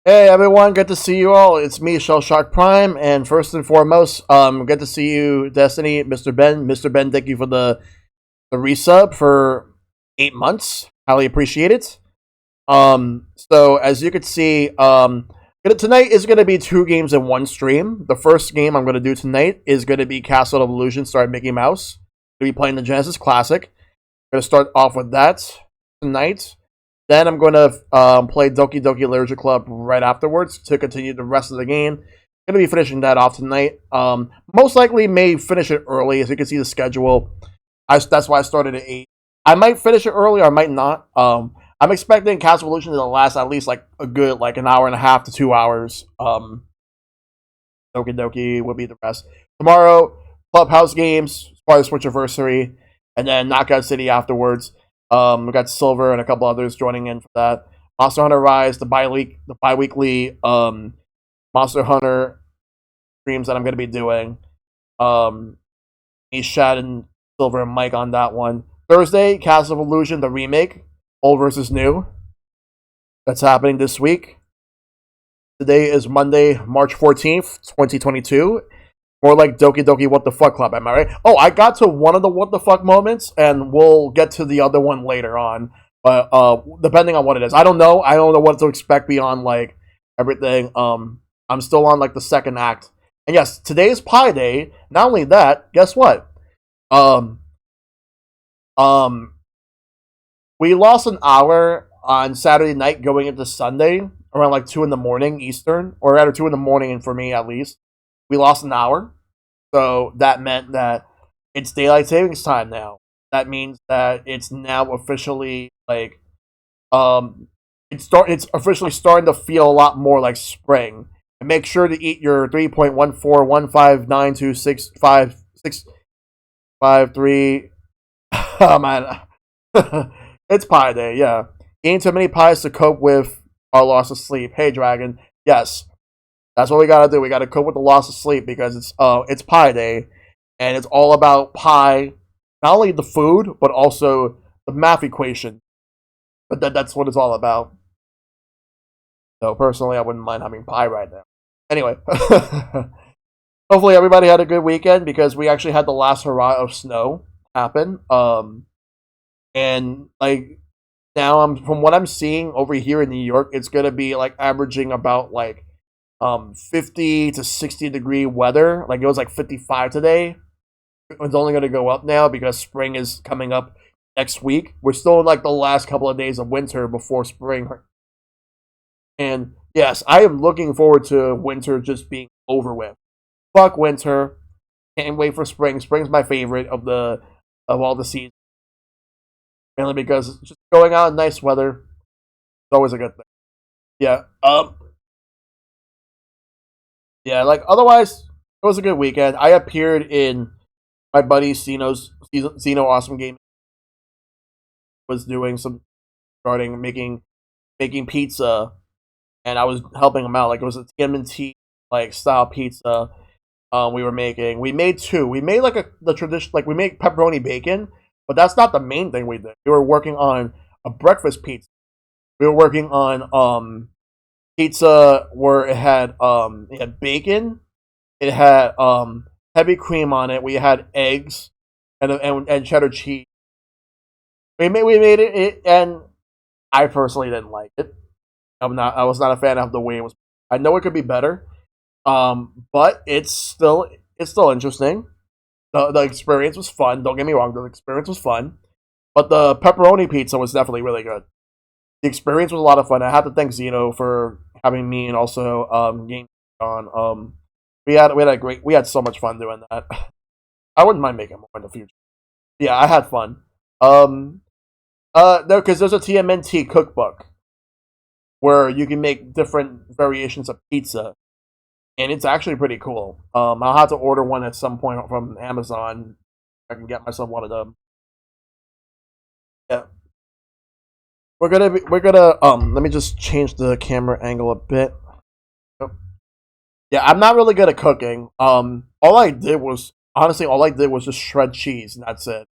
Hey everyone, good to see you all. It's me, ShellshockPrime, and first and foremost, good to see you, Destiny, Mr. Ben. Mr. Ben, thank you for the resub for 8 months. Highly appreciate it. So as you can see, tonight is gonna be 2 games in one stream. The first game I'm gonna do tonight is gonna be Castle of Illusion starring Mickey Mouse. Gonna be playing the Genesis Classic. Gonna start off with that tonight. Then I'm going to play Doki Doki Literature Club right afterwards to continue the rest of the game. Going to be finishing that off tonight. Most likely may finish it early, as you can see the schedule. That's why I started at 8. I might finish it early or I might not. I'm expecting Castle Evolution to last at least like a good an hour and a half to 2 hours. Doki Doki will be the rest. Tomorrow, Clubhouse games, part of Switchiversary, and then Knockout City afterwards. We got Silver and a couple others joining in for that. Monster Hunter Rise, the bi-weekly Monster Hunter streams that I'm going to be doing. Me, Shad, and Silver and Mike on that one. Thursday, Castle of Illusion, the remake, old versus new. That's happening this week. Today is Monday, March 14th, 2022. More like Doki Doki What the Fuck Club, am I right? Oh, I got to one of the What the Fuck moments, and we'll get to the other one later on. But depending on what it is. I don't know what to expect beyond everything. I'm still on the second act. And yes, today is Pi Day. Not only that, guess what? We lost an hour on Saturday night going into Sunday around 2 in the morning Eastern, or rather 2 in the morning for me at least. We lost an hour, so that meant that it's daylight savings time now. That means that it's now officially it's officially starting to feel a lot more like spring. And make sure to eat your 3.141592656553. Oh man, it's Pie Day. Yeah, eating too many pies to cope with our loss of sleep. Hey, Dragon. Yes. That's what we gotta do. We gotta cope with the loss of sleep because it's Pie Day, and it's all about pie, not only the food but also the math equation. But that's what it's all about. So personally, I wouldn't mind having pie right now. Anyway, hopefully everybody had a good weekend because we actually had the last hurrah of snow happen. And now from what I'm seeing over here in New York, it's gonna be averaging about 50 to 60 degree weather. It was 55 today. It's only going to go up now because spring is coming up next week. We're still in the last couple of days of winter before spring. And yes, I am looking forward to winter just being over with. Fuck winter. Can't wait for spring. Spring's my favorite of all the seasons. Mainly because it's just going out in nice weather. It's always a good thing. Yeah. Yeah, otherwise, it was a good weekend. I appeared in my buddy Zeno Awesome Game. Was doing some starting making pizza, and I was helping him out. It was a TMNT style pizza. We were making. We made 2. We made the tradition. We made pepperoni bacon, but that's not the main thing we did. We were working on a breakfast pizza. We were working on pizza where it had bacon, it had heavy cream on it. We had eggs and cheddar cheese. We made it, and I personally didn't like it. I was not a fan of the way it was. I know it could be better, but it's still interesting. The experience was fun. Don't get me wrong, the experience was fun. But the pepperoni pizza was definitely really good. The experience was a lot of fun. I have to thank Zeno for having me and also Game on. We had so much fun doing that. I wouldn't mind making more in the future. Yeah, I had fun. No, because there's a TMNT cookbook where you can make different variations of pizza, and it's actually pretty cool. I'll have to order one at some point from Amazon. I can get myself one of them. Yeah, let me just change the camera angle a bit. Yeah, I'm not really good at cooking. All I did was just shred cheese, and that's it.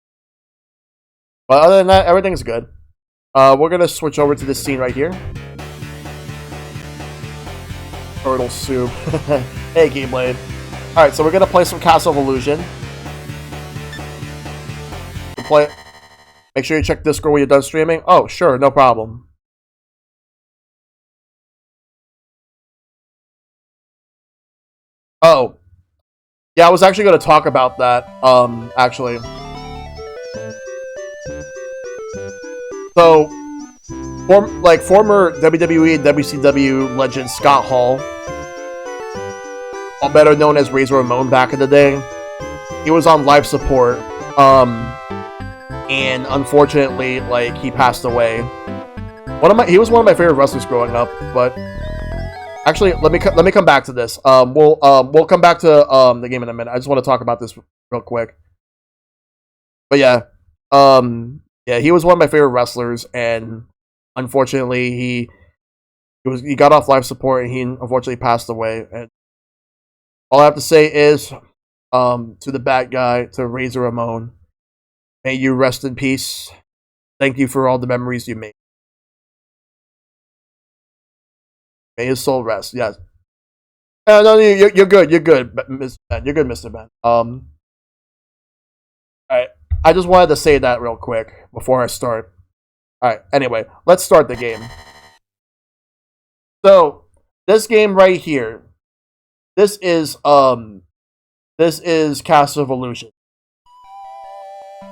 But other than that, everything's good. We're gonna switch over to this scene right here. Turtle soup. Hey, Keyblade. Alright, so we're gonna play some Castle of Illusion. Make sure you check Discord when you're done streaming. Oh, sure, no problem. Oh. Yeah, I was actually gonna talk about that, actually. So, former WWE and WCW legend Scott Hall, better known as Razor Ramon back in the day, he was on life support, and unfortunately, he passed away. He was one of my favorite wrestlers growing up, but actually, let me come back to this. We'll come back to the game in a minute. I just want to talk about this real quick. But yeah, yeah, he was one of my favorite wrestlers, and unfortunately, he got off life support, and he unfortunately passed away. And all I have to say is, to the bad guy, to Razor Ramon, may you rest in peace. Thank you for all the memories you made. May his soul rest. Yes. No, you're good. You're good, Mr. Ben. You're good, Mr. Ben. All right. I just wanted to say that real quick before I start. All right. Anyway, let's start the game. So this game right here, this is Castle of Illusion.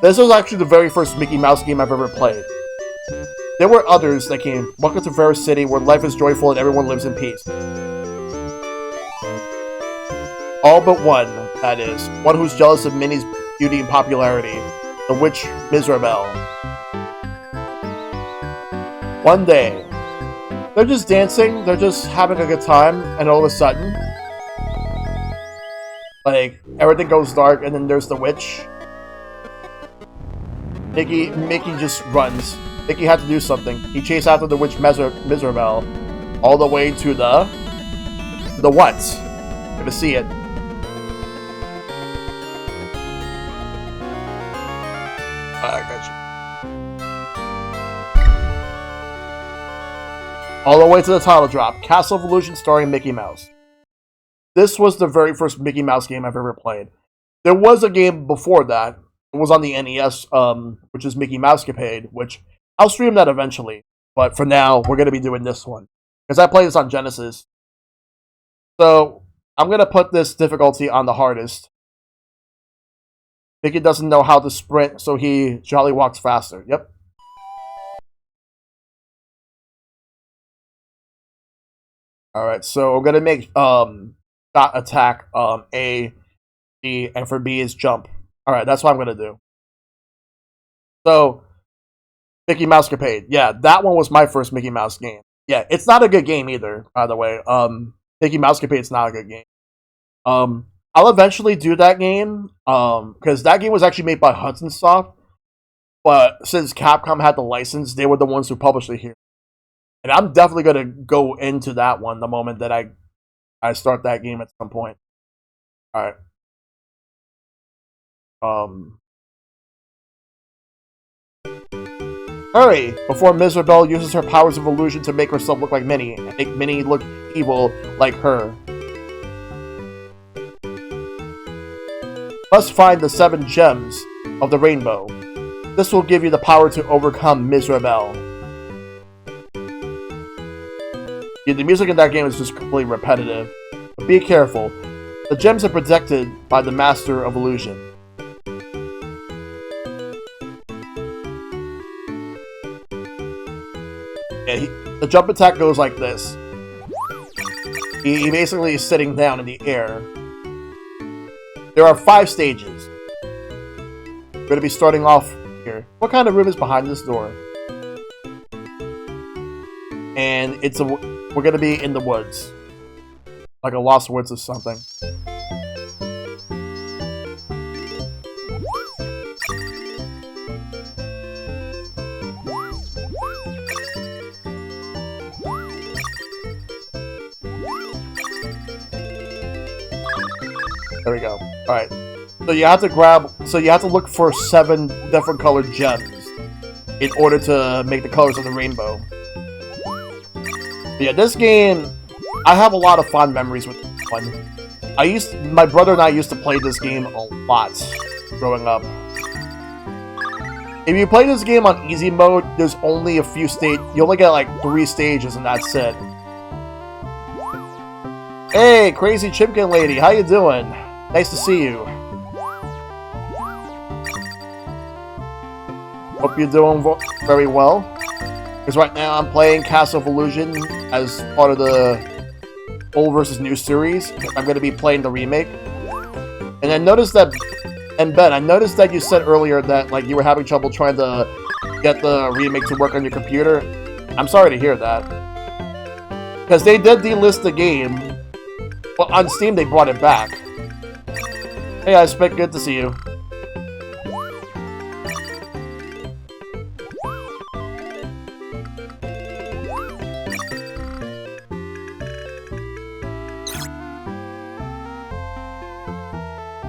This was actually the very first Mickey Mouse game I've ever played. There were others that came. Welcome to Fair City, where life is joyful and everyone lives in peace. All but one, that is. One who's jealous of Minnie's beauty and popularity. The witch Miserabelle. One day, they're just dancing, they're just having a good time, and all of a sudden, everything goes dark, and then there's the witch. Mickey just runs. Mickey had to do something. He chased after the witch Miserabelle all the way to the what? You're gonna see it. I got you. All the way to the title drop. Castle of Illusion starring Mickey Mouse. This was the very first Mickey Mouse game I've ever played. There was a game before that. It was on the NES, which is Mickey Mousecapade, which I'll stream that eventually. But for now, we're going to be doing this one. Because I played this on Genesis. So, I'm going to put this difficulty on the hardest. Mickey doesn't know how to sprint, so he jolly walks faster. Yep. Alright, so we're going to make shot attack A, D, and for B is jump. Alright, that's what I'm going to do. So, Mickey Mousecapade. Yeah, that one was my first Mickey Mouse game. Yeah, it's not a good game either, by the way. Mickey Mousecapade's not a good game. I'll eventually do that game, because that game was actually made by Hudson Soft, but since Capcom had the license, they were the ones who published it here. And I'm definitely going to go into that one the moment that I start that game at some point. Alright. Hurry! Before Miserabelle uses her powers of illusion to make herself look like Minnie, and make Minnie look evil like her. Must find the 7 gems of the rainbow. This will give you the power to overcome Miserabelle. Yeah, the music in that game is just completely repetitive. But be careful. The gems are protected by the Master of Illusion. Yeah, the jump attack goes like this. He basically is sitting down in the air. There are 5 stages. We're going to be starting off here. What kind of room is behind this door? And we're going to be in the woods. Like a Lost Woods or something. There we go. Alright. So you have to look for 7 different colored gems in order to make the colors of the rainbow. But yeah, this game, I have a lot of fond memories with this one. My brother and I used to play this game a lot growing up. If you play this game on easy mode, there's only a few you only get like 3 stages and that's it. Hey, Crazy Chimkin Lady, how you doing? Nice to see you. Hope you're doing very well. Because right now I'm playing Castle of Illusion as part of the old versus new series. I'm going to be playing the remake. And I noticed that, and Ben, I noticed that you said earlier that like you were having trouble trying to get the remake to work on your computer. I'm sorry to hear that. Because they did delist the game, but on Steam they brought it back. Hey, I Spit, good to see you.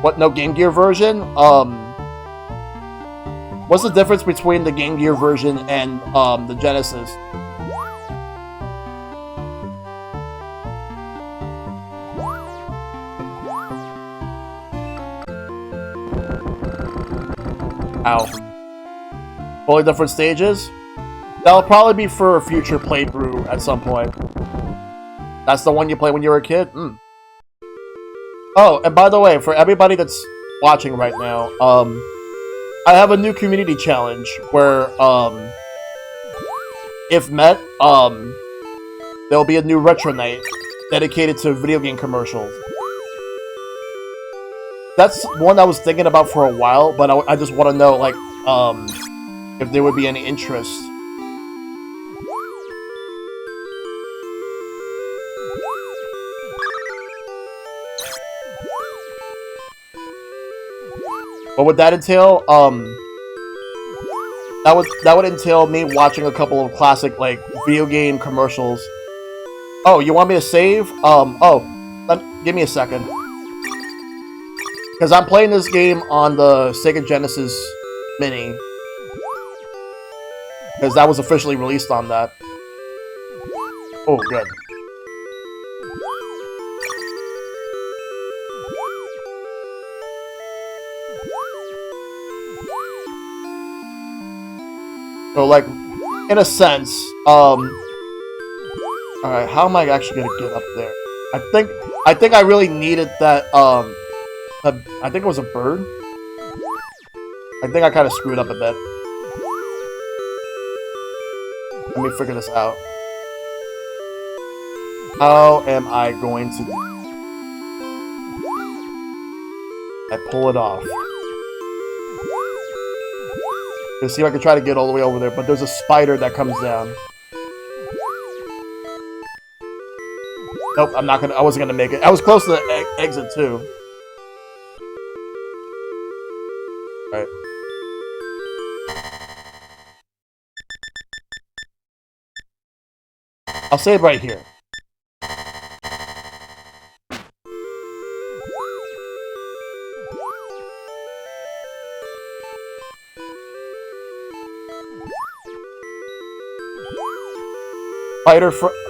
What, no Game Gear version? What's the difference between the Game Gear version and the Genesis? Ow. Fully different stages? That'll probably be for a future playthrough at some point. That's the one you played when you were a kid? Oh, and by the way, for everybody that's watching right now, I have a new community challenge where, if met, there'll be a new retro night dedicated to video game commercials. That's one I was thinking about for a while, but I just want to know, like, if there would be any interest. What would that entail? That would entail me watching a couple of classic, like, video game commercials. Oh, you want me to save? Give me a second. Because I'm playing this game on the Sega Genesis Mini. Because that was officially released on that. Oh, good. So, like, in a sense, alright, how am I actually gonna get up there? I think I really needed that, I think it was a bird? I think I kind of screwed up a bit. Let me figure this out. How am I going to... I pull it off. Let's see if I can try to get all the way over there, but there's a spider that comes down. Nope, I wasn't gonna make it. I was close to the exit too. Alright. I'll save right here.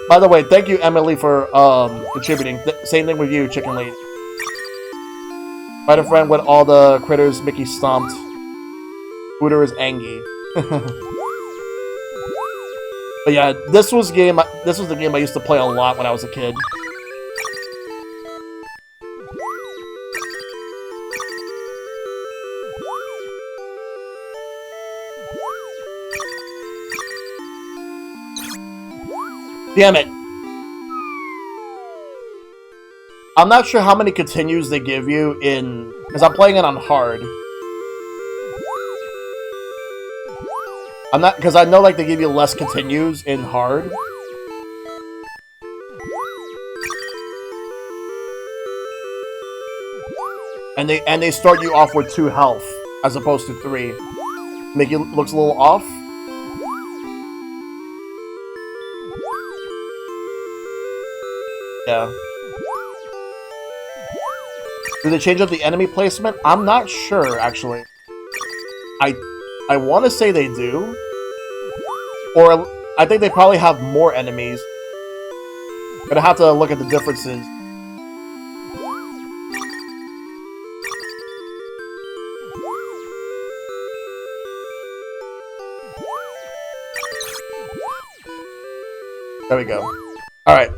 By the way, thank you, Emily, for contributing. Same thing with you, Chicken Lady. Spider friend with all the critters Mickey stomped. Hooter is Angie. But yeah, this was the game I used to play a lot when I was a kid. Damn it. I'm not sure how many continues they give you in... Because I'm playing it on hard. I'm not... Because I know, like, they give you less continues in hard. And they start you off with 2 health, as opposed to 3. Make it looks a little off. Yeah. Do they change up the enemy placement? I'm not sure, actually. I want to say they do. Or I think they probably have more enemies. Gonna have to look at the differences. There we go. Alright.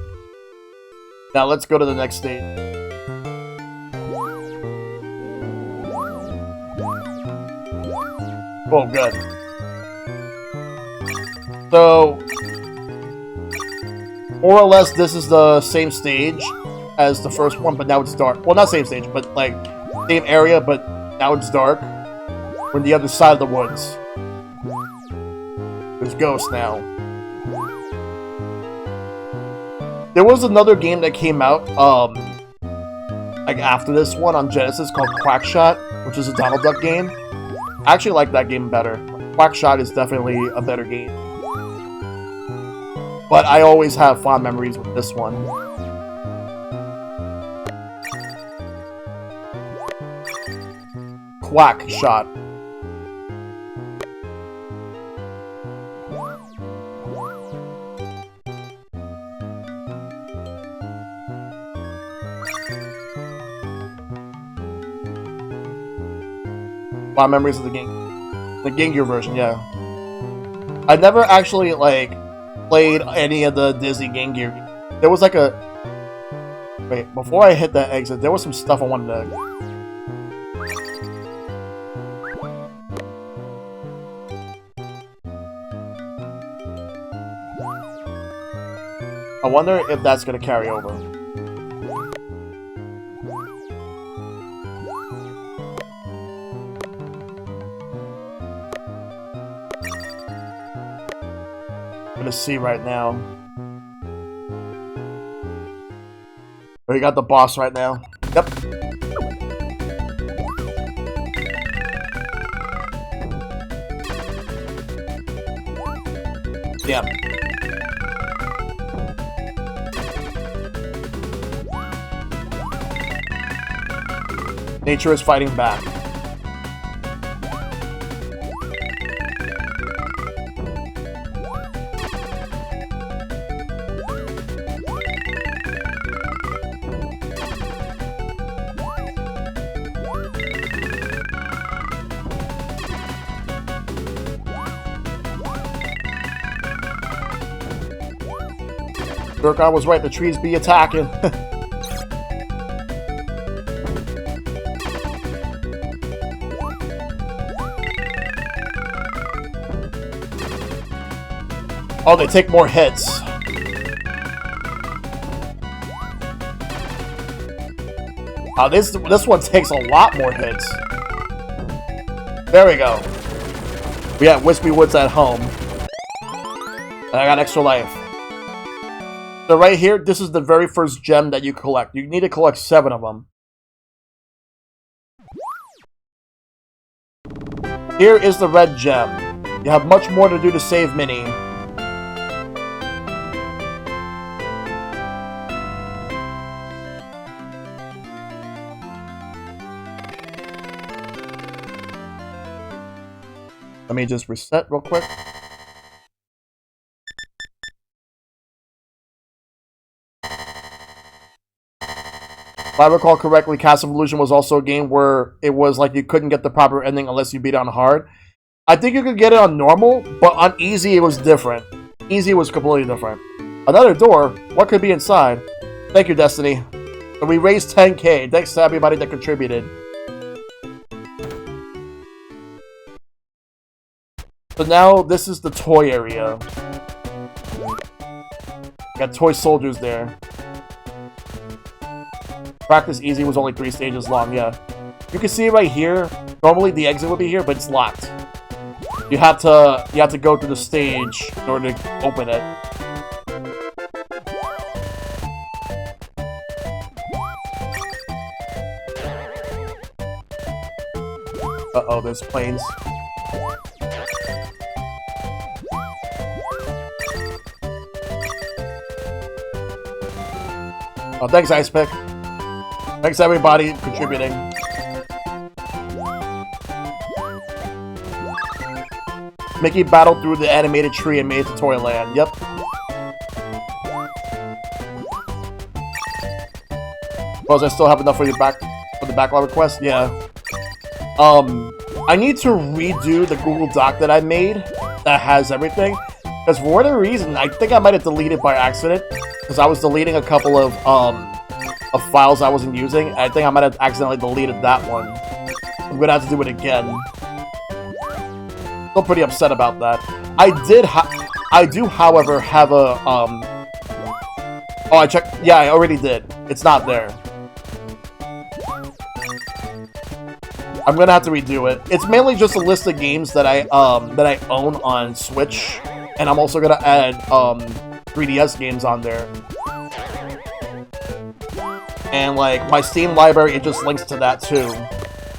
Now let's go to the next stage. Oh, good. So, more or less, this is the same stage as the first one, but now it's dark. Well, not same stage, but like, same area, but now it's dark. We're on the other side of the woods. There's ghosts now. There was another game that came out, like after this one on Genesis called Quackshot, which is a Donald Duck game. I actually like that game better. Quackshot is definitely a better game. But I always have fond memories with this one. Quackshot. Fond memories of the Game Gear version, yeah. I never actually, like, played any of the Disney Game Gear. There was like a... Wait, before I hit that exit, there was some stuff I wanted to... I wonder if that's gonna carry over. To see right now. We got the boss right now. Yep. Yeah. Nature is fighting back. Durkon was right, the trees be attacking. Oh, they take more hits. This one takes a lot more hits. There we go. We have Wispy Woods at home. And I got extra life. So right here, this is the very first gem that you collect. You need to collect 7 of them. Here is the red gem. You have much more to do to save Minnie. Let me just reset real quick. If I recall correctly, Cast of Illusion was also a game where it was like you couldn't get the proper ending unless you beat on hard. I think you could get it on normal, but on easy it was different. Easy was completely different. Another door? What could be inside? Thank you, Destiny. So we raised 10K. Thanks to everybody that contributed. So now this is the toy area. Got toy soldiers there. Practice easy was only 3 stages long, yeah. You can see right here, normally the exit would be here, but it's locked. You have to go through the stage in order to open it. Uh-oh, there's planes. Oh, thanks, Ice Pick. Thanks, everybody, contributing. Mickey battled through the animated tree and made it to Toyland. Yep. Suppose I still have enough for the backlog request? Yeah. I need to redo the Google Doc that I made that has everything. Because for whatever reason, I think I might have deleted by accident. Because I was deleting a couple of files I wasn't using. I think I might have accidentally deleted that one. I'm gonna have to do it again. Still pretty upset about that. I do, however, have a oh, I checked. Yeah, I already did. It's not there. I'm gonna have to redo it. It's mainly just a list of games that I own on Switch, and I'm also gonna add 3DS games on there. And like my Steam library, it just links to that too.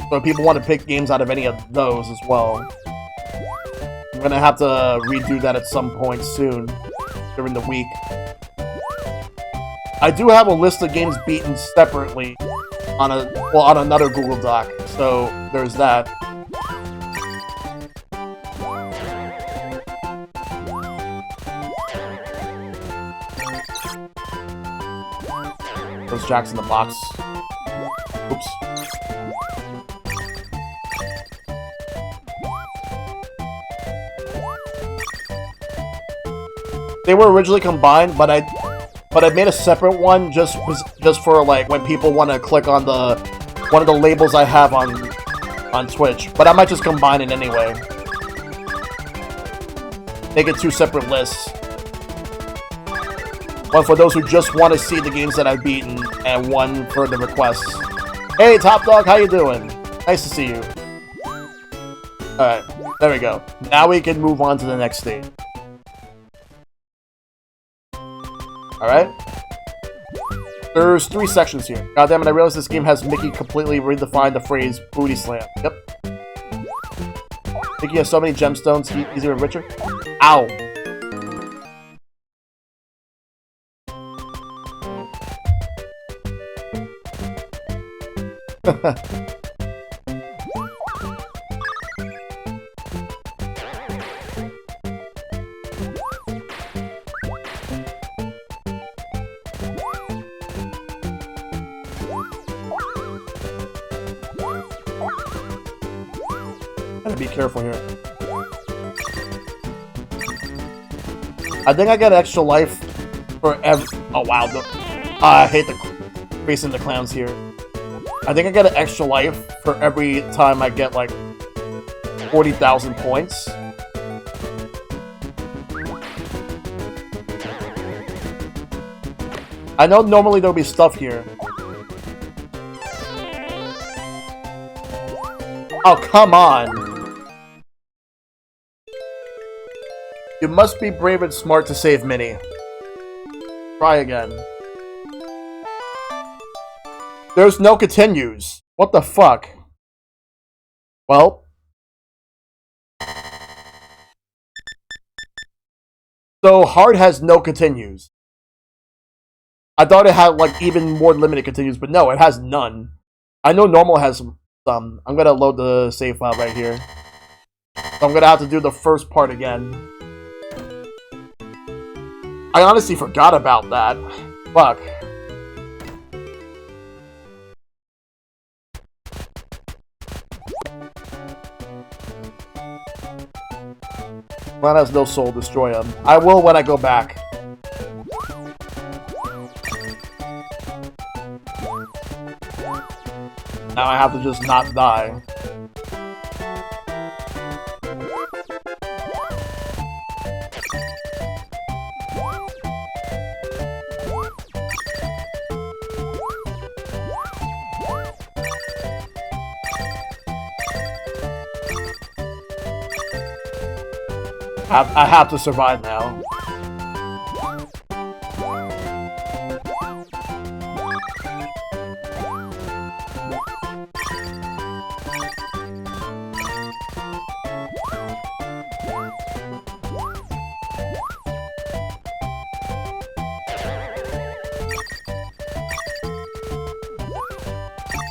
So if people want to pick games out of any of those as well. I'm gonna have to redo that at some point soon during the week. I do have a list of games beaten separately on another Google Doc, so there's that. Those jacks in the box. Oops. They were originally combined, but I made a separate one just for like when people want to click on one of the labels I have on Twitch. But I might just combine it anyway. Make it 2 separate lists. One for those who just want to see the games that I've beaten, and one for the requests. Hey, Top Dog, how you doing? Nice to see you. Alright, there we go. Now we can move on to the next stage. Alright. There's 3 sections here. God damn it, I realized this game has Mickey completely redefined the phrase booty slam. Yep. Mickey has so many gemstones, easier and richer. Ow! Gotta be careful here. I think I get extra life for every. Oh wow! I hate the racing the clowns here. I think I get an extra life for every time I get like 40,000 points. I know normally there'll be stuff here. Oh, come on! You must be brave and smart to save Minnie. Try again. There's no continues. What the fuck? Well. So, hard has no continues. I thought it had, like, even more limited continues, but no, it has none. I know normal has some. I'm gonna load the save file right here. So I'm gonna have to do the first part again. I honestly forgot about that. Fuck. Clown has no soul, destroy him. I will when I go back. Now I have to just not die. I have to survive now.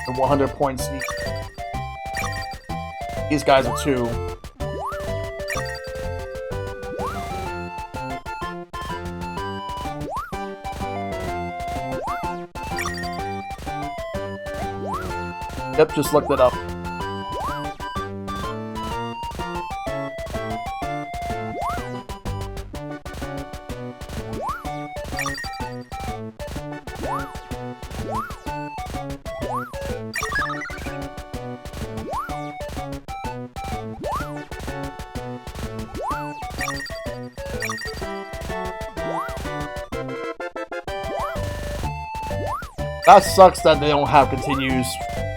And 100 points each. These guys are 2. Yep, just looked it up. That sucks that they don't have continues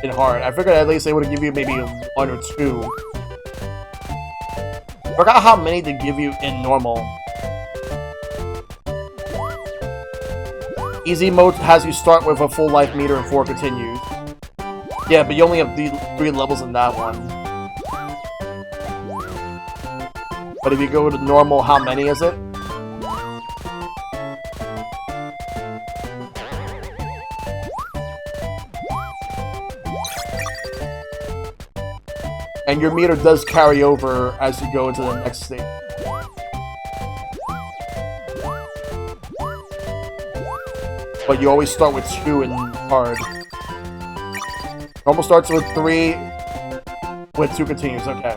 in hard. I figured at least they would give you maybe 1 or 2. Forgot how many they give you in normal. Easy mode has you start with a full life meter and 4 continues. Yeah, but you only have 3 levels in that one. But if you go to normal, how many is it? And your meter does carry over as you go into the next stage. But you always start with 2 in hard. Normal starts with 3 with 2 continues, okay.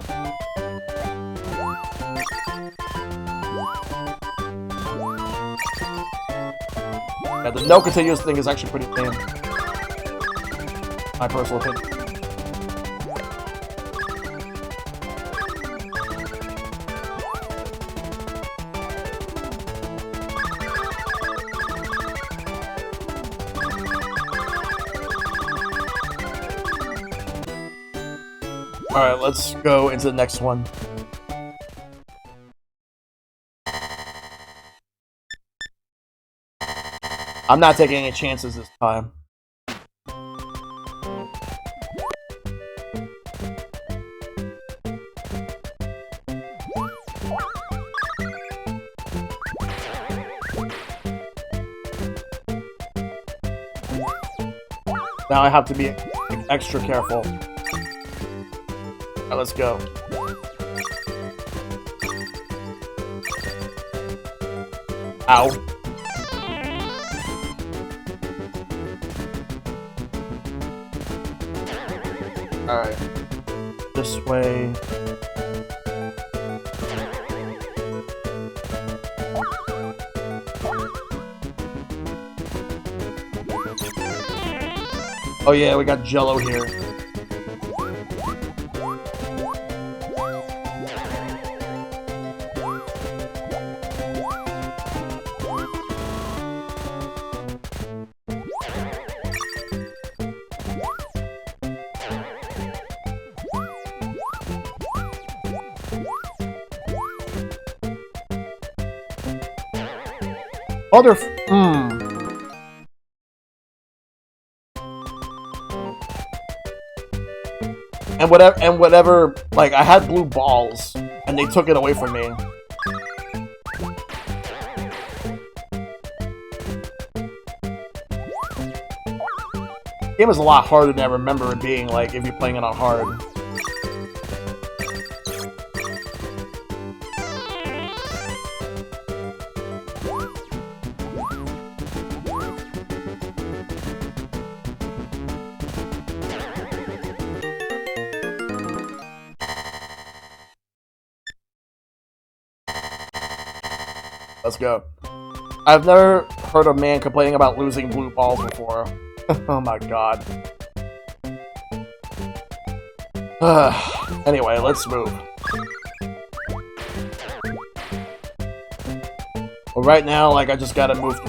Yeah, the no continuous thing is actually pretty tame. My personal opinion. Alright, let's go into the next one. I'm not taking any chances this time. Now I have to be extra careful. Alright, let's go. Ow. Alright. This way. Oh yeah, we got Jello here. Other And whatever, like, I had blue balls, and they took it away from me. The game is a lot harder than I remember it being, like, if you're playing it on hard. Let's go. I've never heard a man complaining about losing blue balls before. Oh my god. Anyway, let's move. Well, right now, like, I just gotta move.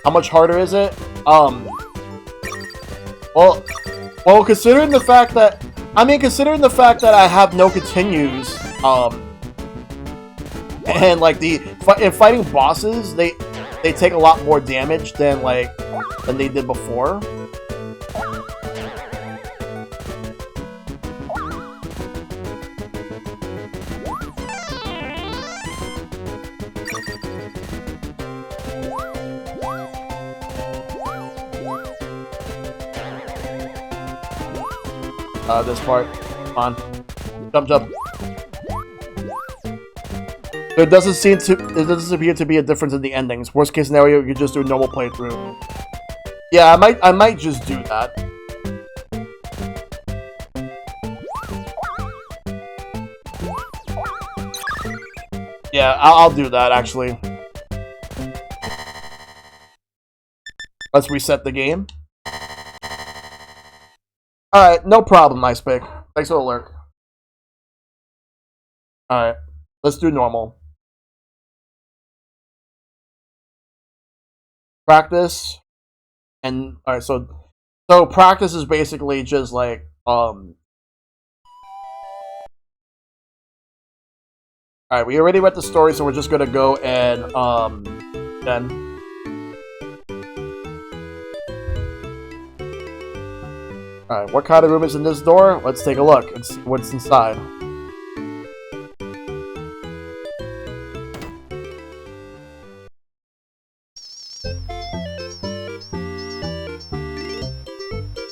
How much harder is it? Well, considering the fact that I mean, considering the fact that I have no continues, and like in fighting bosses, they take a lot more damage than they did before. This part. Come on. Jump. There doesn't appear to be a difference in the endings. Worst case scenario, you just do a normal playthrough. Yeah, I might just do that. Yeah, I'll do that actually. Let's reset the game. Alright, no problem, Ice Pick. Thanks for the alert. Alright, let's do normal. Practice. And, alright, so practice is basically just like, alright, we already read the story, so we're just gonna go and, then. Alright, what kind of room is in this door? Let's take a look and see what's inside.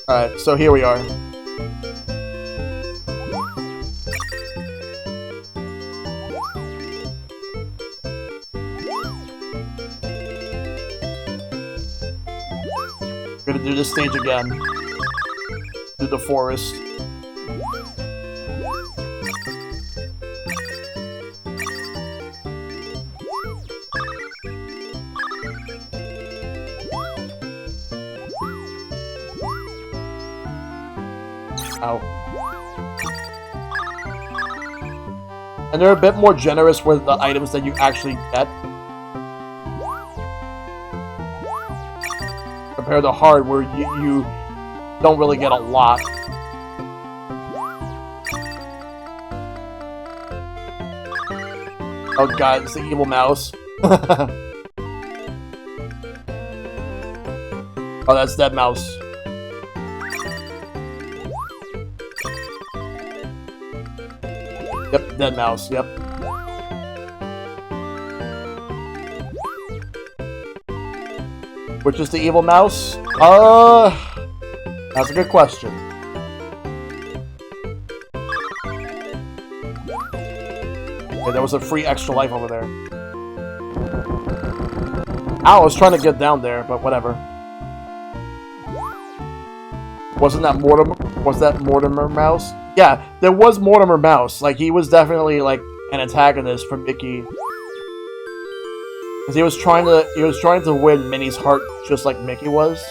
Alright, so here we are. We're gonna do this stage again. Through the forest. Ow. And they're a bit more generous with the items that you actually get. Compared to hard, where you don't really get a lot. Oh god, it's the evil mouse. Oh, that's that mouse. Yep, dead mouse, yep. Which is the evil mouse? That's a good question. Okay, there was a free extra life over there. Ow, I was trying to get down there, but whatever. Wasn't that Mortimer? Was that Mortimer Mouse? Yeah, there was Mortimer Mouse. Like, he was definitely, like, an antagonist for Mickey. Because he was trying to win Minnie's heart just like Mickey was.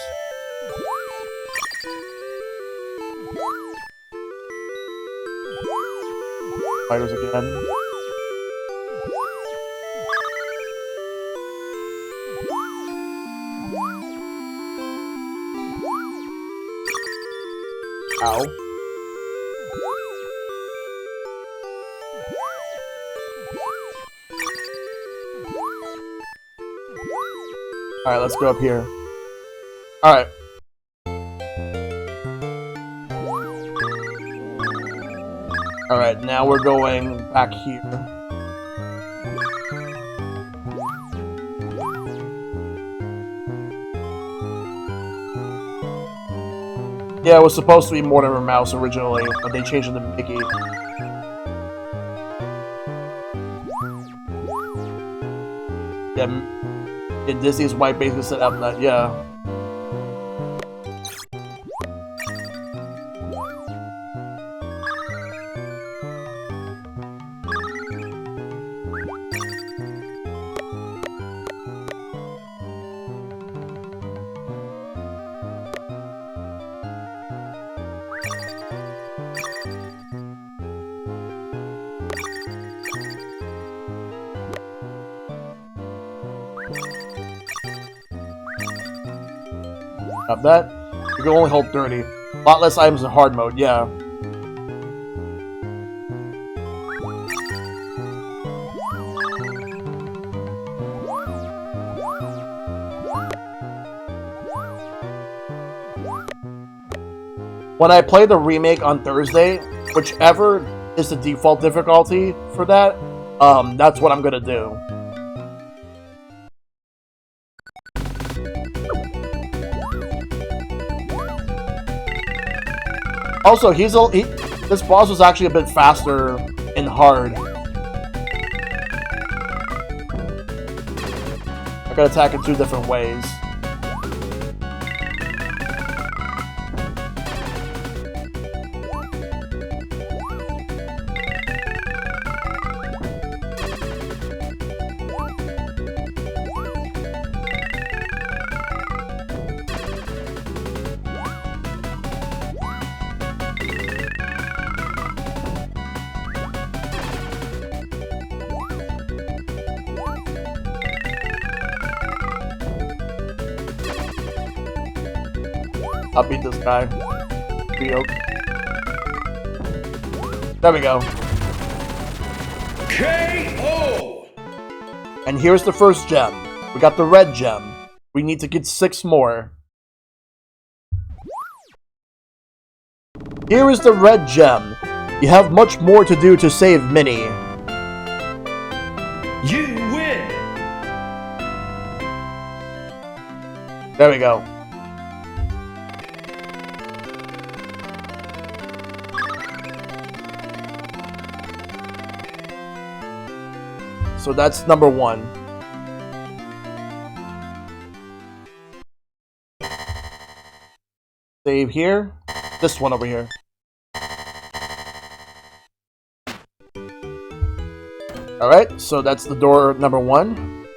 Spiders again. Ow. Alright, let's go up here. Alright. Alright, now we're going back here. Yeah, it was supposed to be Mortimer Mouse originally, but they changed it to Mickey. Yeah, Disney's white basically set up that, yeah. Have that. You can only hold 30. A lot less items in hard mode, yeah. when I play the remake on Thursday, whichever is the default difficulty for that, that's what I'm gonna do. Also, this boss was actually a bit faster in hard. I can attack in 2 different ways. I'll beat this guy. There we go. KO! And here's the first gem. We got the red gem. We need to get 6 more. Here is the red gem. You have much more to do to save Minnie. You win! There we go. So that's number 1. Save here. This one over here. Alright, so that's the door number 1.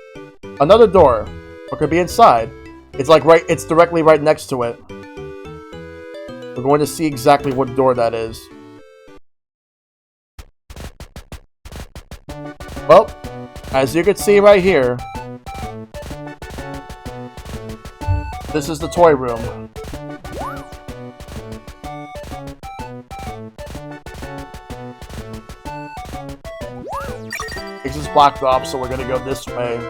Another door. What could be inside? It's directly right next to it. We're going to see exactly what door that is. Well, as you can see right here, this is the toy room. It's just blocked off, so we're gonna go this way.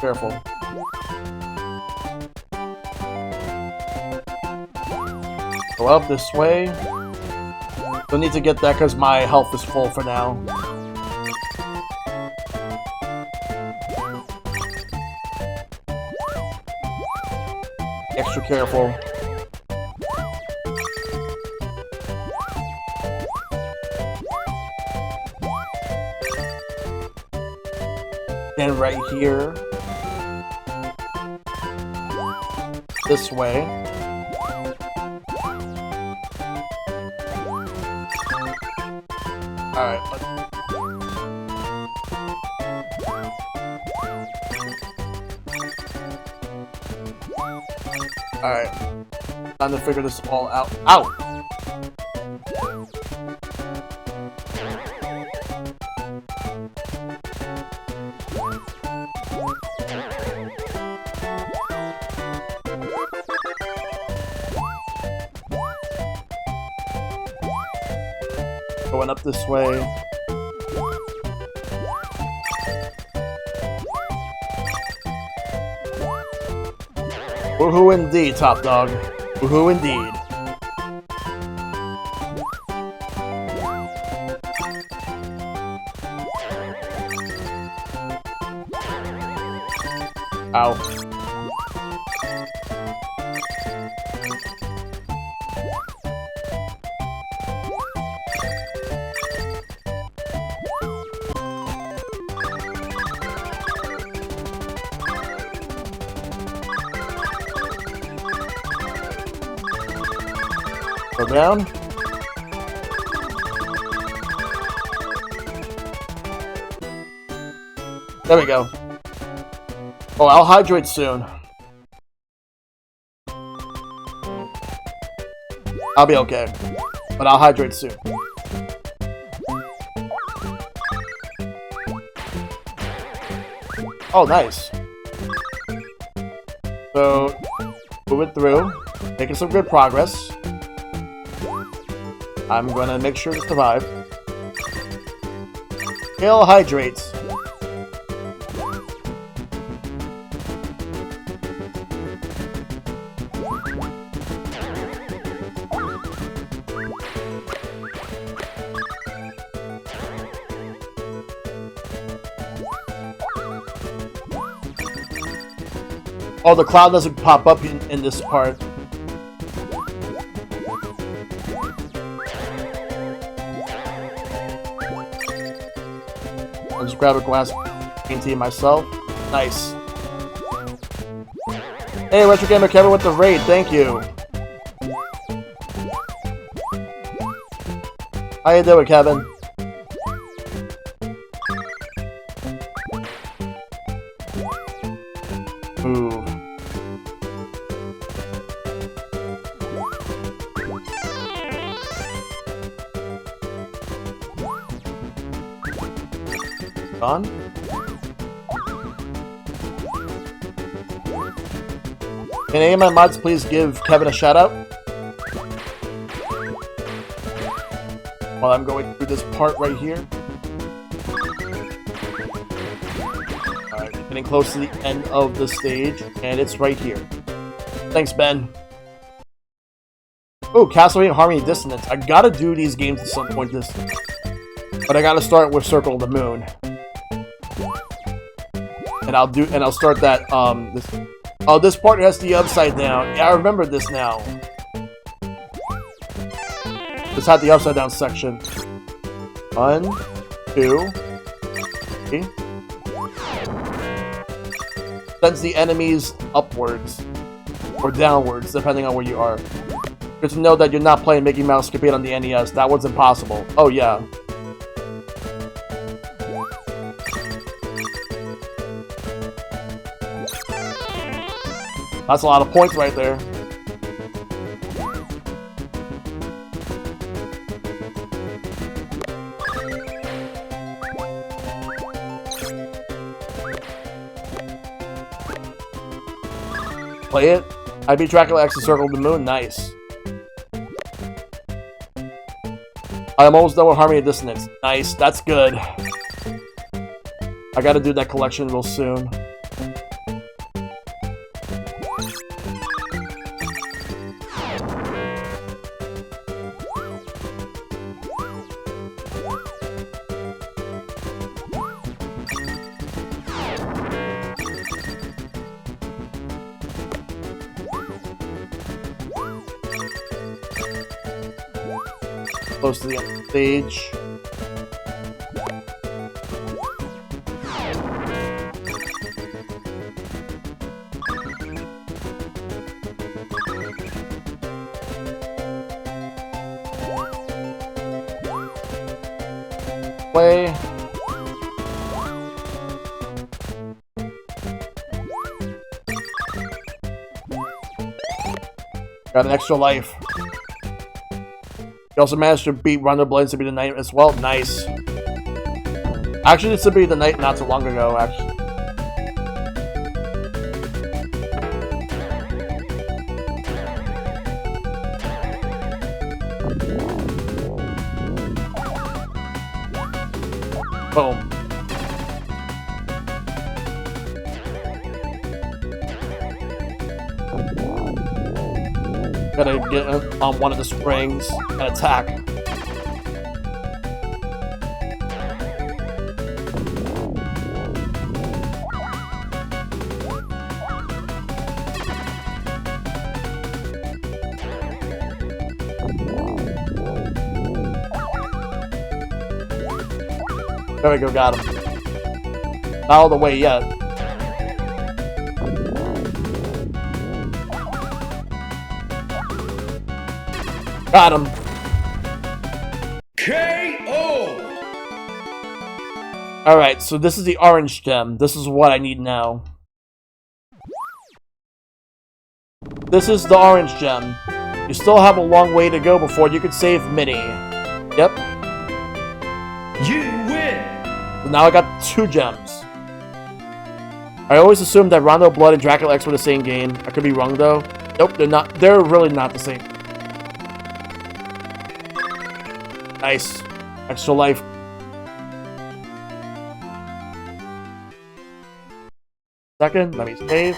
Careful. Go up this way. Don't need to get that because my health is full for now. Extra careful. And right here. This way. Alright. Alright. Time to figure this all out. Ow! Going up this way. Woohoo indeed, top dog. Woohoo indeed. Ow. Go down. There we go. Oh, I'll hydrate soon. I'll be okay. But I'll hydrate soon. Oh, nice. So, move it through. Making some good progress. I'm gonna make sure to survive. Kale hydrates. Oh, the cloud doesn't pop up in this part. I'll just grab a glass green tea myself. Nice. Hey, Retro Gamer Kevin with the raid. Thank you. How you doing, Kevin? Ooh. Gone? Can any of my mods please give Kevin a shout out? While I'm going through this part right here. Alright, getting close to the end of the stage, and it's right here. Thanks, Ben. Oh, Castlevania Harmony Dissonance. I gotta do these games at some point but I gotta start with Circle of the Moon. And I'll start that, this part has the upside down. Yeah, I remember this now. This had the upside down section. 1, 2, 3. Sends the enemies upwards. Or downwards, depending on where you are. Good to know that you're not playing Mickey Mouse Capade on the NES. That was impossible. Oh, yeah. That's a lot of points right there. Play it. I beat Dracula X and Circle of the Moon. Nice. I'm almost done with Harmony of Dissonance. Nice. That's good. I gotta do that collection real soon. Close to the end of the stage. Play. Got an extra life. You also managed to beat Rondo Blades to be the Knight as well. Nice. Actually, this would be the Knight not too long ago, actually. Boom. Gotta get on one of the springs and attack. There we go, got him. Not all the way yet. Got him. KO! Alright, so this is the orange gem. This is what I need now. This is the orange gem. You still have a long way to go before you can save Minnie. Yep. You win! So now I got 2 gems. I always assumed that Rondo Blood and Dracula X were the same game. I could be wrong though. Nope, they're not. They're really not the same. Nice. Extra life. Second, let me save.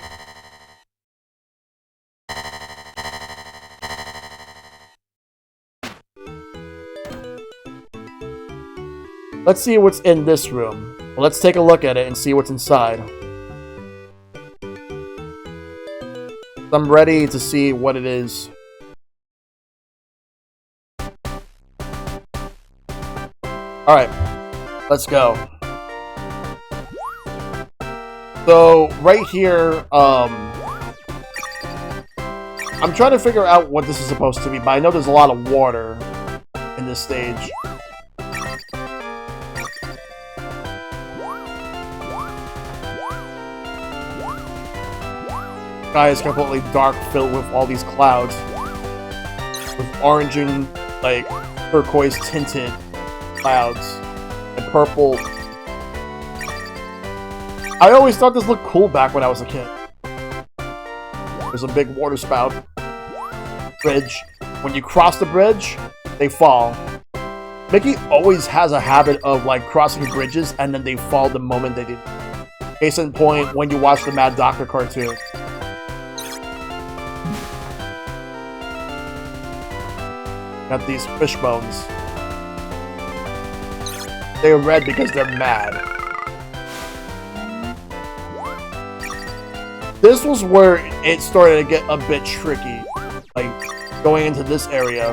Let's see what's in this room. Well, let's take a look at it and see what's inside. I'm ready to see what it is. Alright, let's go. So, right here, I'm trying to figure out what this is supposed to be, but I know there's a lot of water in this stage. Sky is completely dark, filled with all these clouds. With orange and, like, turquoise tinted clouds. And purple. I always thought this looked cool back when I was a kid. There's a big water spout. Bridge. When you cross the bridge, they fall. Mickey always has a habit of, like, crossing bridges and then they fall the moment they do. Case in point, when you watch the Mad Doctor cartoon. Got these fish bones. They're red because they're mad. This was where it started to get a bit tricky. Like, going into this area.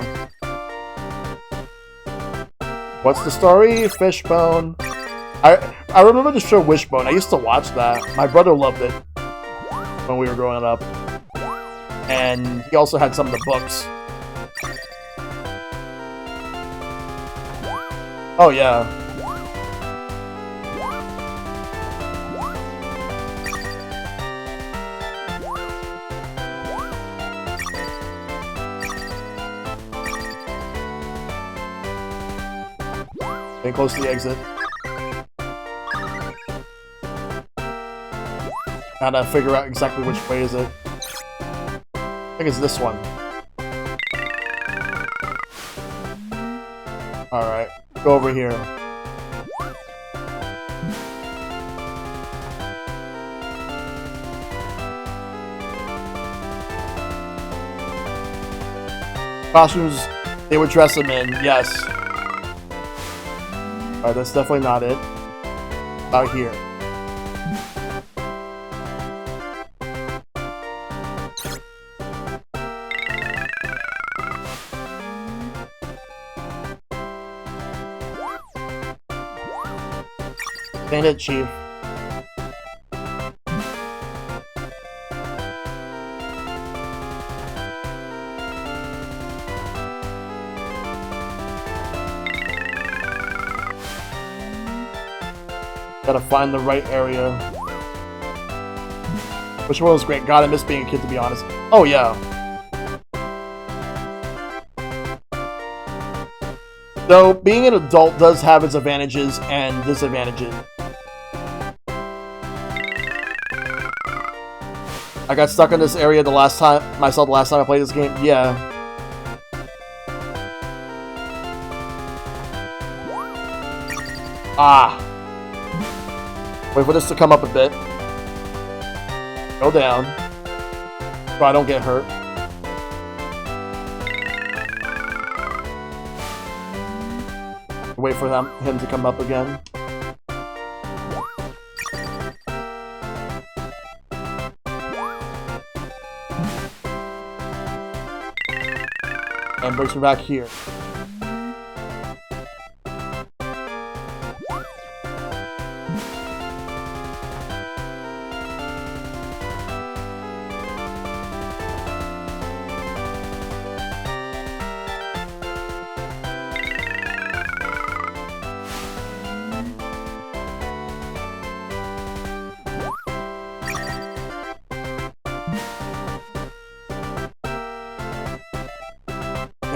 What's the story? Fishbone. I remember the show Wishbone. I used to watch that. My brother loved it when we were growing up. And he also had some of the books. Oh, yeah. Getting close to the exit. Gotta figure out exactly which way is it. I think it's this one. Alright. Go over here. Costumes they would dress him in, yes. Alright, that's definitely not it. Out here. Ain't it, Chief? Gotta find the right area. Which one was great? God, I miss being a kid, to be honest. Oh, yeah. Though, being an adult does have its advantages and disadvantages. I got stuck in this area the last time I played this game. Yeah. Ah. Wait for this to come up a bit. Go down. So I don't get hurt. Wait for him to come up again. And brings me back here.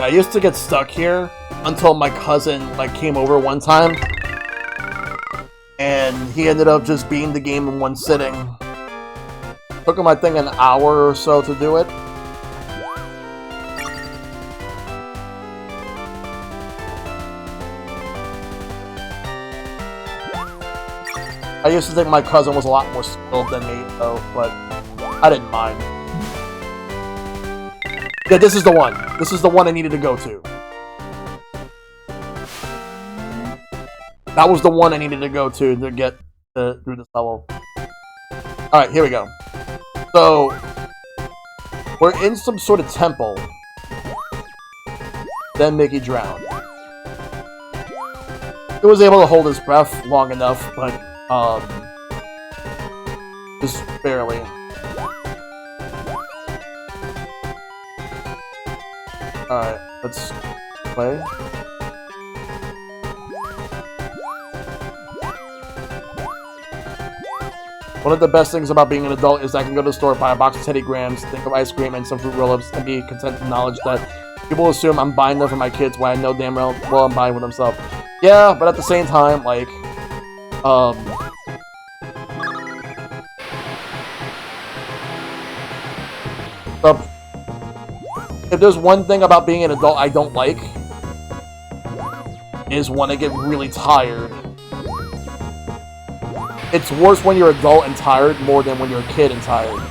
I used to get stuck here until my cousin came over one time, and he ended up just beating the game in one sitting. Took him, I think, an hour or so to do it. I used to think my cousin was a lot more skilled than me, though, but I didn't mind. Yeah, this is the one. This is the one I needed to go to. That was the one I needed to go to get through this level. Alright, here we go. So, we're in some sort of temple. Then Mickey drowned. He was able to hold his breath long enough, but, just barely. Alright, let's play. One of the best things about being an adult is I can go to the store, buy a box of Teddy Grahams, think of ice cream and some fruit roll-ups, and be content with the knowledge that people assume I'm buying them for my kids when I know damn well I'm buying for themselves. Yeah, but at the same time, like, if there's one thing about being an adult I don't like, is when I get really tired. It's worse when you're adult and tired more than when you're a kid and tired.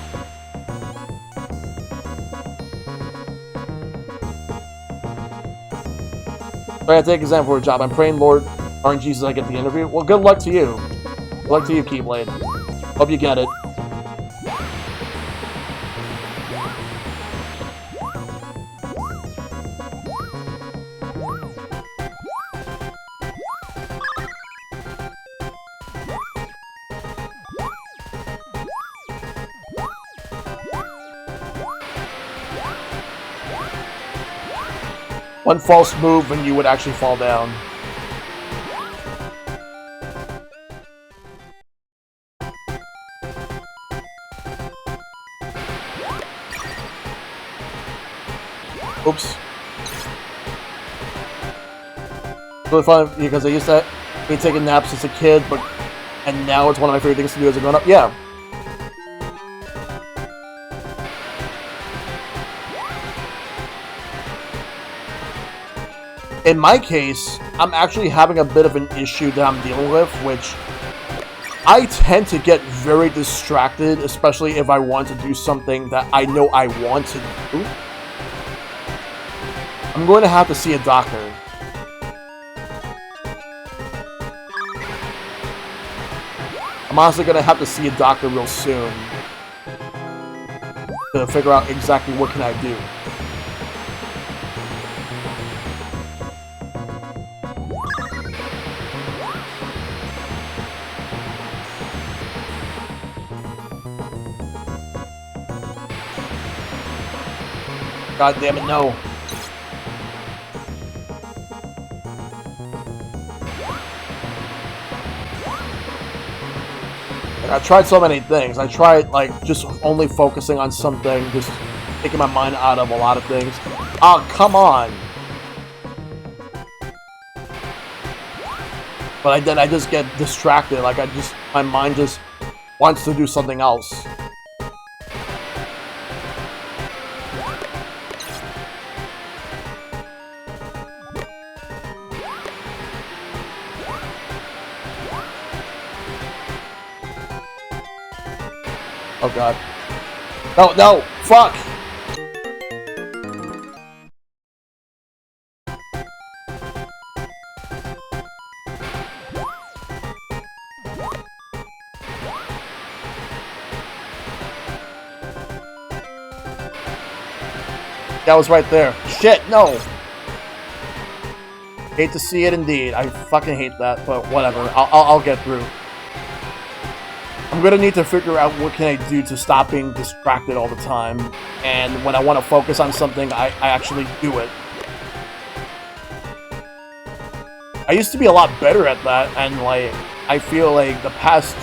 I gotta take an exam for a job. I'm praying, Lord, aren't Jesus, I get the interview. Well, good luck to you. Good luck to you, Keyblade. Hope you get it. One false move and you would actually fall down. Oops. It's really fun because I used to be taking naps as a kid, and now it's one of my favorite things to do as a grown up. Yeah. In my case, I'm actually having a bit of an issue that I'm dealing with, which I tend to get very distracted, especially if I want to do something that I know I want to do. I'm going to have to see a doctor. I'm honestly going to have to see a doctor real soon to figure out exactly what can I do. God damn it, no. Like, I tried so many things. I tried, like, just only focusing on something, just taking my mind out of a lot of things. Oh, come on! But then I just get distracted, like, my mind just wants to do something else. Oh god. No, no! Fuck! That was right there. Shit, no! Hate to see it indeed. I fucking hate that, but whatever. I'll get through. I'm gonna need to figure out what can I do to stop being distracted all the time, and when I want to focus on something, I actually do it. I used to be a lot better at that, and like, I feel like the past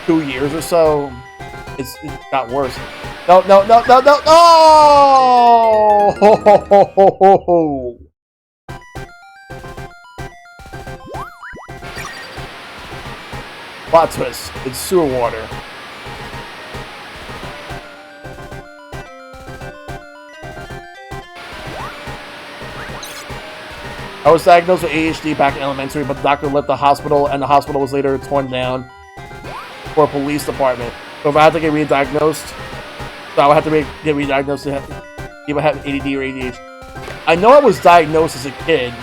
2 years or so, it got worse. No, no, no, no, no, no! Ho, ho, ho, ho, ho, ho. Plot twist, it's sewer water. I was diagnosed with ADHD back in elementary, but the doctor left the hospital, and the hospital was later torn down. for a police department. So if I had to get re-diagnosed, so I would have to get re-diagnosed to if I have ADD or ADHD. I know I was diagnosed as a kid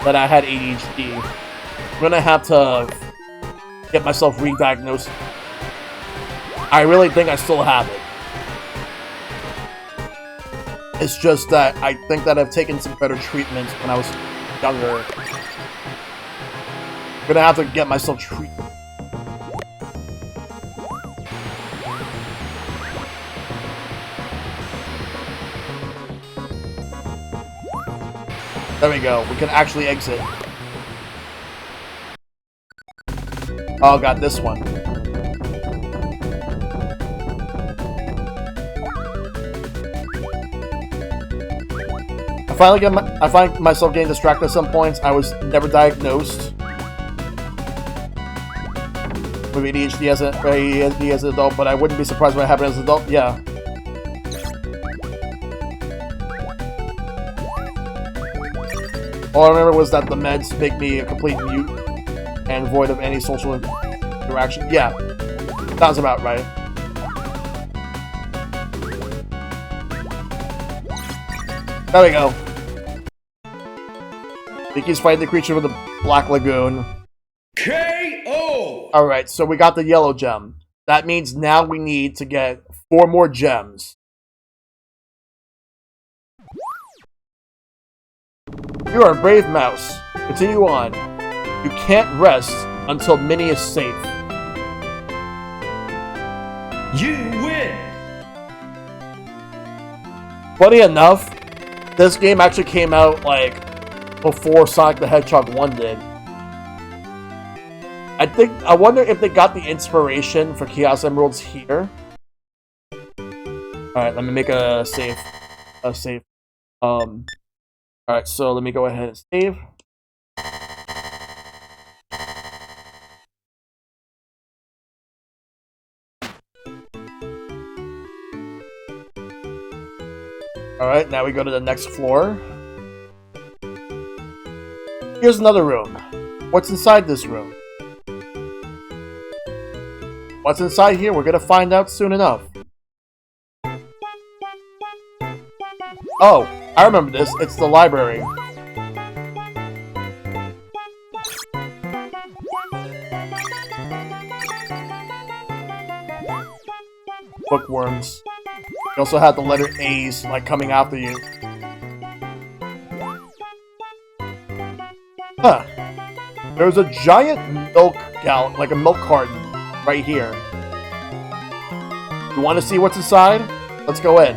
that I had ADHD. I'm gonna have to get myself re-diagnosed. I really think I still have it. It's just that I think that I've taken some better treatments when I was younger. I'm gonna have to get myself treated. There we go. We can actually exit. Oh, got this one. I find myself getting distracted at some points. I was never diagnosed with ADHD as an adult, but I wouldn't be surprised when it happened as an adult. Yeah. All I remember was that the meds make me a complete mute and void of any social interaction. Yeah, sounds about right. There we go. Mickey's fighting the creature with the Black Lagoon. KO! Alright, so we got the yellow gem. That means now we need to get 4 more gems. You are a brave mouse. Continue on. You can't rest until Minnie is safe. You win! Funny enough, this game actually came out, like, before Sonic the Hedgehog 1 did. I wonder if they got the inspiration for Chaos Emeralds here. Alright, let me make a save. Alright, so let me go ahead and save. Alright, now we go to the next floor. Here's another room. What's inside this room? What's inside here? We're gonna find out soon enough. Oh, I remember this. It's the library. Bookworms. You also have the letter A's, like, coming after you. Huh. There's a giant milk gallon, like a milk carton, right here. You want to see what's inside? Let's go in.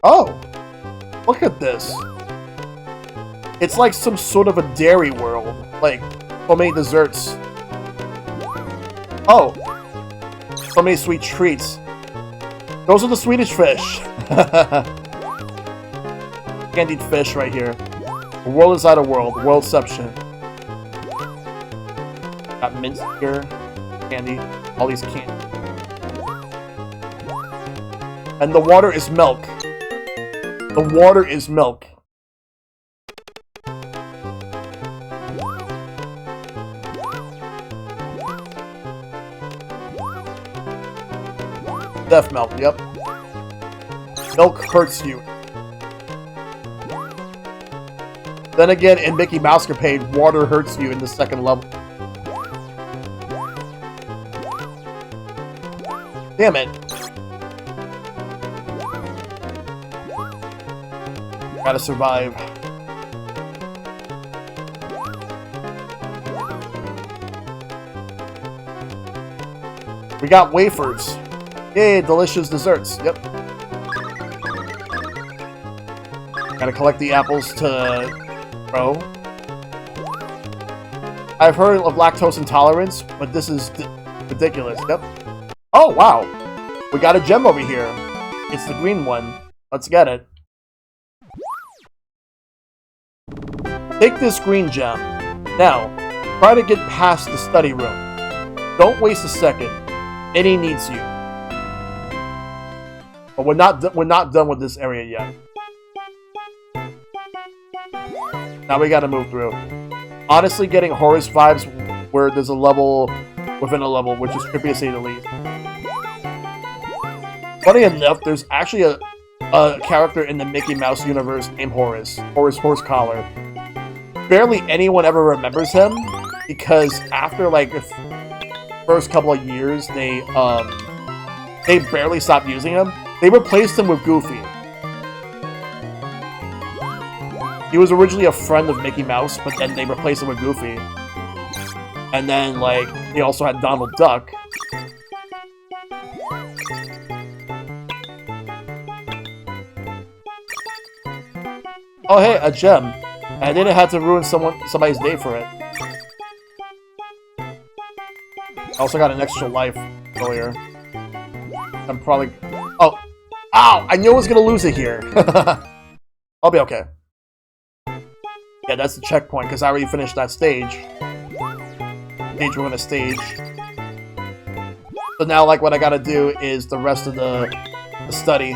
Oh! Look at this. It's like some sort of a dairy world. Like, so many desserts. Oh! So many sweet treats. Those are the Swedish fish. Candied fish right here. A world inside a world. Worldception. Got mints here. Candy. All these candy. And the water is milk. The water is milk. Death milk, yep. Milk hurts you. Then again, in Mickey Mousecapade, water hurts you in the second level. Damn it. Gotta survive. We got wafers. Yay, delicious desserts. Yep. Gotta collect the apples to grow. I've heard of lactose intolerance, but this is ridiculous. Yep. Oh, wow. We got a gem over here. It's the green one. Let's get it. Take this green gem. Now, try to get past the study room. Don't waste a second. Minnie needs you. But we're not done with this area yet. Now we gotta move through. Honestly, getting Horace vibes where there's a level within a level, which is trippy to say the least. Funny enough, there's actually a character in the Mickey Mouse universe named Horace Horse Collar. Barely anyone ever remembers him because after like the first couple of years, they barely stopped using him. They replaced him with Goofy. He was originally a friend of Mickey Mouse, but then they replaced him with Goofy. And then, like, they also had Donald Duck. Oh, hey, a gem. And I didn't have to ruin somebody's day for it. I also got an extra life earlier. I'm probably... Oh! Ow! I knew I was gonna lose it here. I'll be okay. Yeah, that's the checkpoint, because I already finished that stage. Stage within a stage. So now, like, what I gotta do is the rest of the study.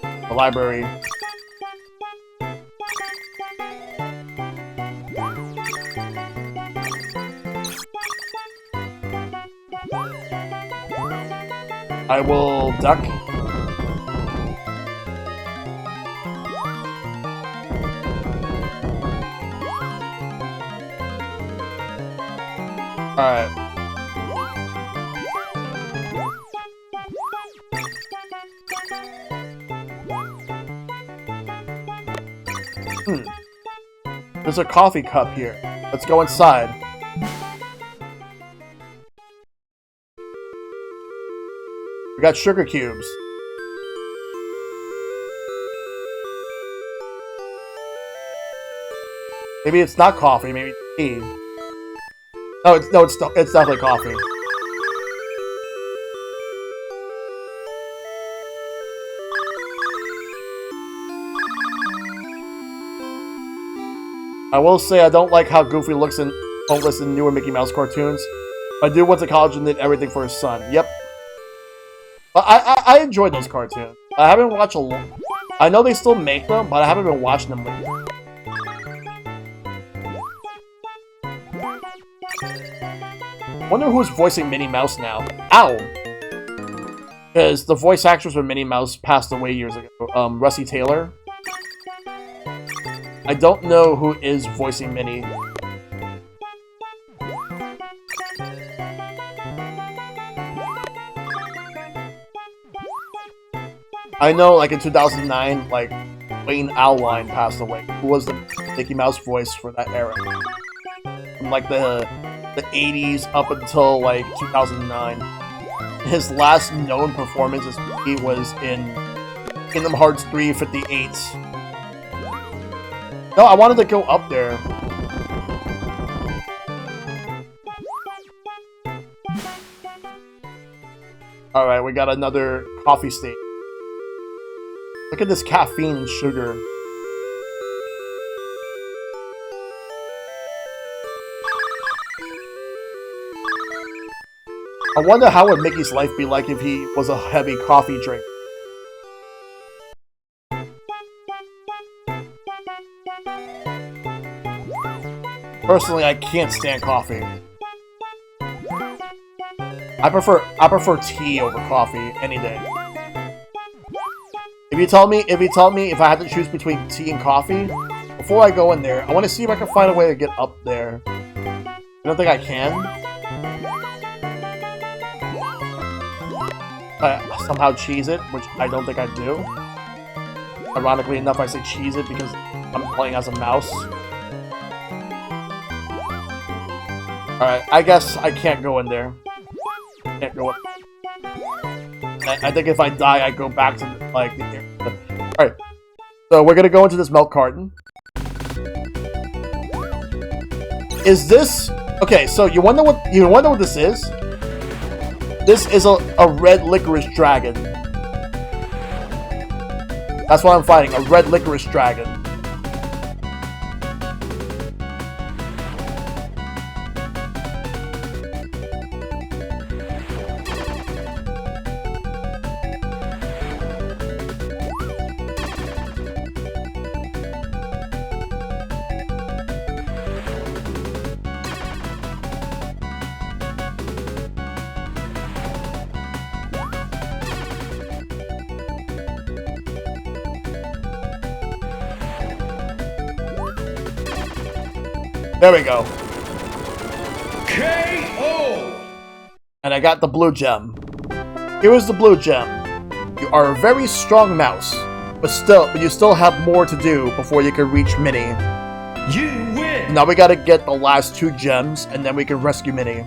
The library. I will duck. Alright. There's a coffee cup here. Let's go inside. We got sugar cubes. Maybe it's not coffee, maybe it's tea. No, it's definitely coffee. I will say I don't like how Goofy looks in Pointless in newer Mickey Mouse cartoons. But I do went to college and did everything for his son. Yep. But I enjoyed those cartoons. I haven't watched a lot. I know they still make them, but I haven't been watching them lately. Wonder who's voicing Minnie Mouse now. Ow! Because the voice actress for Minnie Mouse passed away years ago. Russie Taylor. I don't know who is voicing Minnie. I know, like, in 2009, like, Wayne Allwine passed away, who was the Mickey Mouse voice for that era. From, like, the 80s up until, like, 2009. His last known performance as Mickey was in Kingdom Hearts 3 58. No, I wanted to go up there. Alright, we got another coffee station. Look at this caffeine and sugar. I wonder how would Mickey's life be like if he was a heavy coffee drinker. Personally, I can't stand coffee. I prefer tea over coffee any day. If you tell me if I had to choose between tea and coffee, before I go in there, I want to see if I can find a way to get up there. I don't think I can. Somehow cheese it, which I don't think I do. Ironically enough, I say cheese it because I'm playing as a mouse. Alright, I guess I can't go in there. Can't go up. I think if I die, I go back to, like, the area. Alright, so we're gonna go into this milk carton. Is this... Okay, so you wonder what this is? This is a red licorice dragon. That's what I'm fighting, a red licorice dragon. There we go. KO! And I got the blue gem. Here is the blue gem. You are a very strong mouse, but you still have more to do before you can reach Minnie. You win! Now we gotta get the last 2 gems, and then we can rescue Minnie.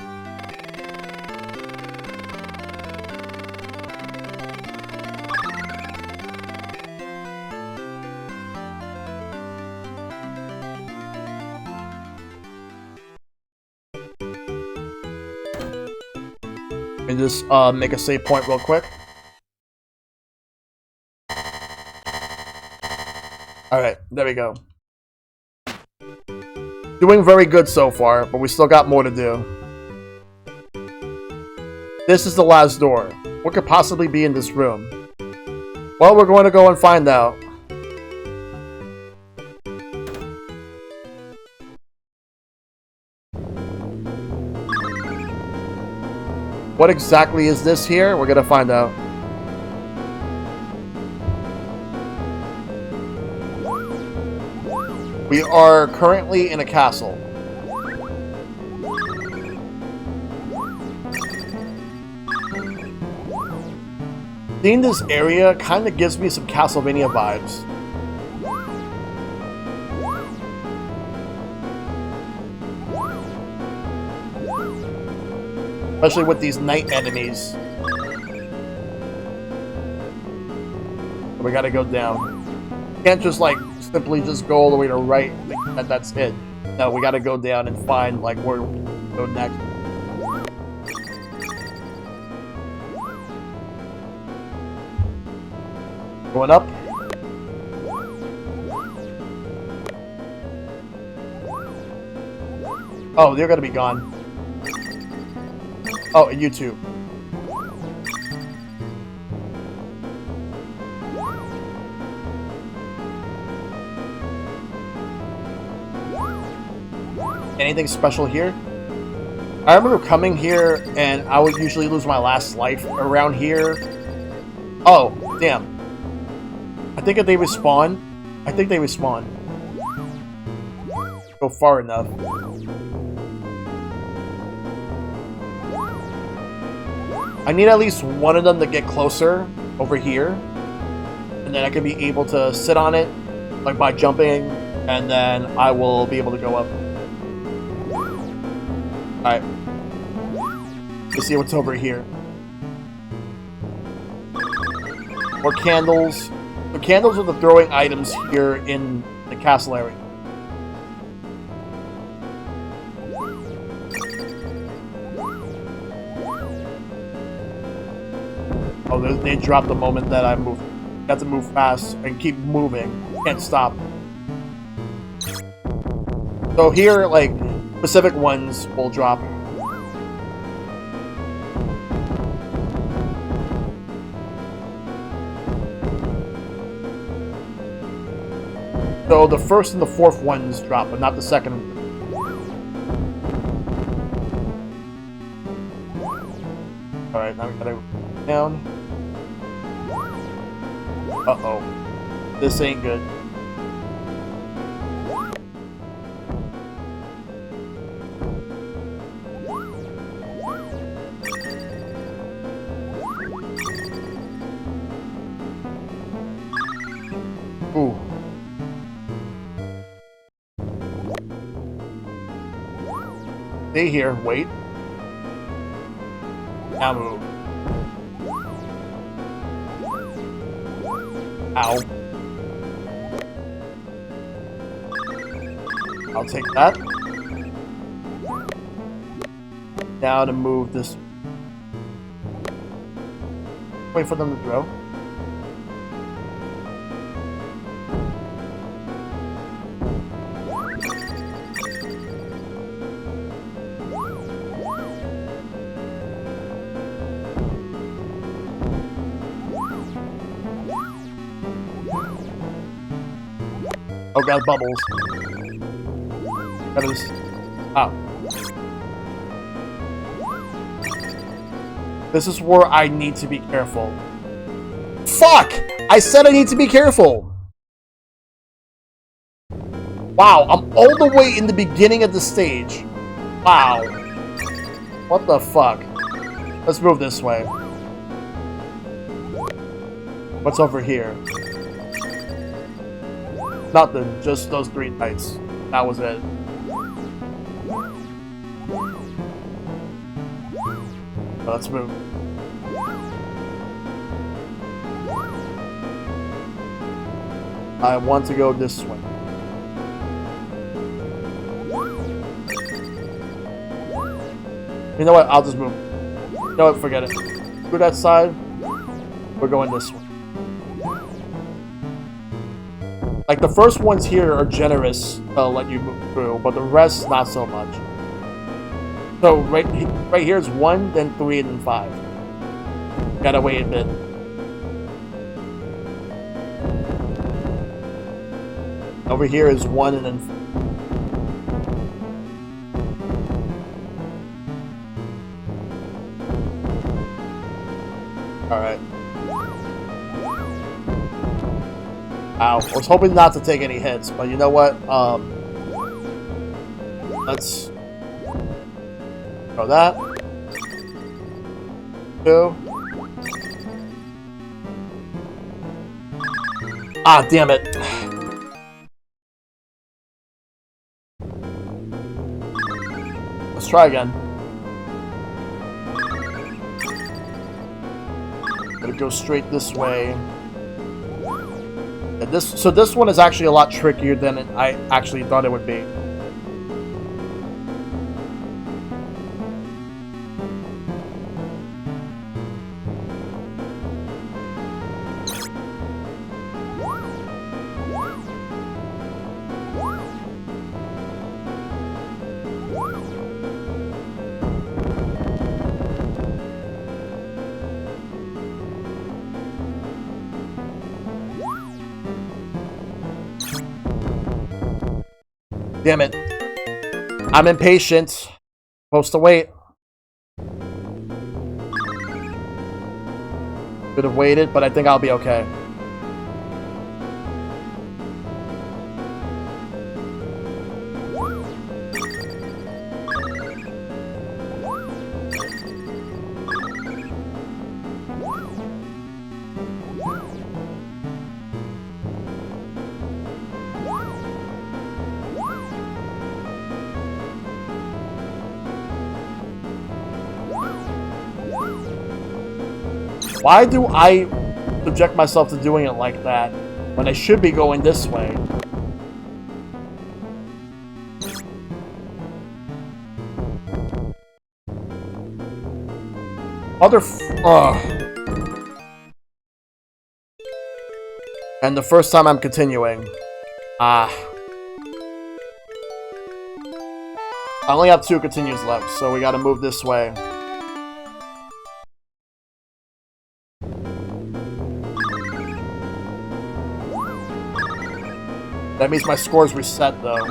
And just make a save point real quick. Alright, there we go. Doing very good so far, but we still got more to do. This is the last door. What could possibly be in this room? Well, we're going to go and find out. What exactly is this here? We're gonna find out. We are currently in a castle. Seeing this area kind of gives me some Castlevania vibes. Especially with these night enemies. We gotta go down. Can't just like simply just go all the way to right. That's it. No, we gotta go down and find like where we go next. Going up. Oh, they're gonna be gone. Oh, and you too. Anything special here? I remember coming here and I would usually lose my last life around here. Oh, damn. I think if they respawn. I think they respawn. Go far enough. I need at least one of them to get closer over here. And then I can be able to sit on it, like by jumping, and then I will be able to go up. Alright. Let's see what's over here. More candles. The candles are the throwing items here in the castle area. Oh, they drop the moment that I move. You have to move fast and keep moving. Can't stop. So here, like, specific ones will drop. So the first and the fourth ones drop, but not the second. Alright, now we gotta go down. Uh-oh. This ain't good. Ooh. Stay here, wait. Now move. Ow. I'll take that. Now to move this. Wait for them to throw. Oh god, bubbles. Gotta just... Oh. This is where I need to be careful. Fuck! I said I need to be careful! Wow, I'm all the way in the beginning of the stage. Wow. What the fuck? Let's move this way. What's over here? Nothing, just those 3 knights. That was it. Let's move. I want to go this way. You know what? I'll just move. You know what? Forget it. Screw that side. We're going this way. Like, the first ones here are generous to let you move through, but the rest, not so much. So, right here is 1, then 3, and then 5. Gotta wait a bit. Over here is 1, and then 4. Alright. Ow. I was hoping not to take any hits, but you know what? Let's go that. 2. Ah, damn it. Let's try again. Gotta go straight this way. And this one is actually a lot trickier than I actually thought it would be. Damn it. I'm impatient. Supposed to wait. Could have waited, but I think I'll be okay. Why do I subject myself to doing it like that when I should be going this way? And the first time I'm continuing. I only have 2 continues left, so we gotta move this way. That means my score's reset, though.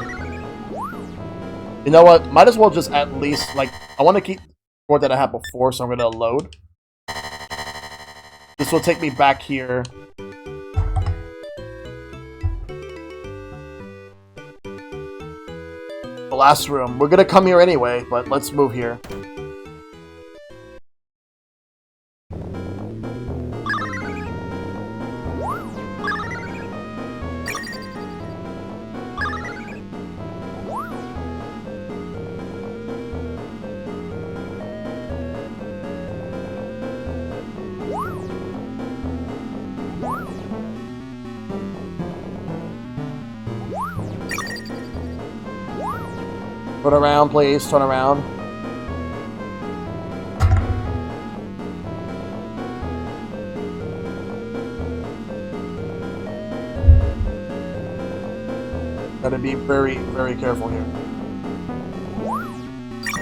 You know what? Might as well just at least, like, I want to keep the score that I had before, so I'm going to load. This will take me back here. The last room. We're going to come here anyway, but let's move here. Turn around, please. Turn around. Gotta be very, very careful here.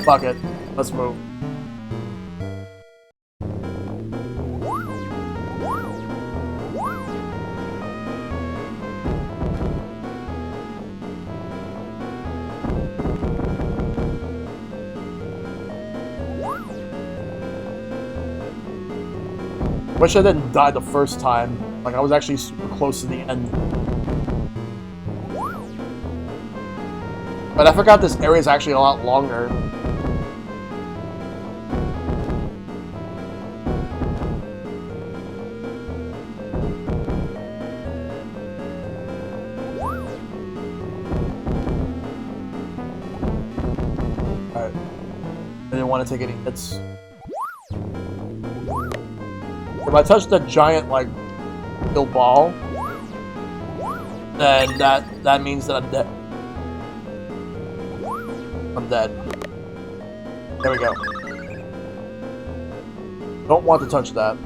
Fuck it. Let's move. Wish I didn't die the first time. Like, I was actually super close to the end. But I forgot this area is actually a lot longer. Alright. I didn't want to take any hits. If I touch the giant, like, steel ball, then that means that I'm dead. I'm dead. There we go. Don't want to touch that.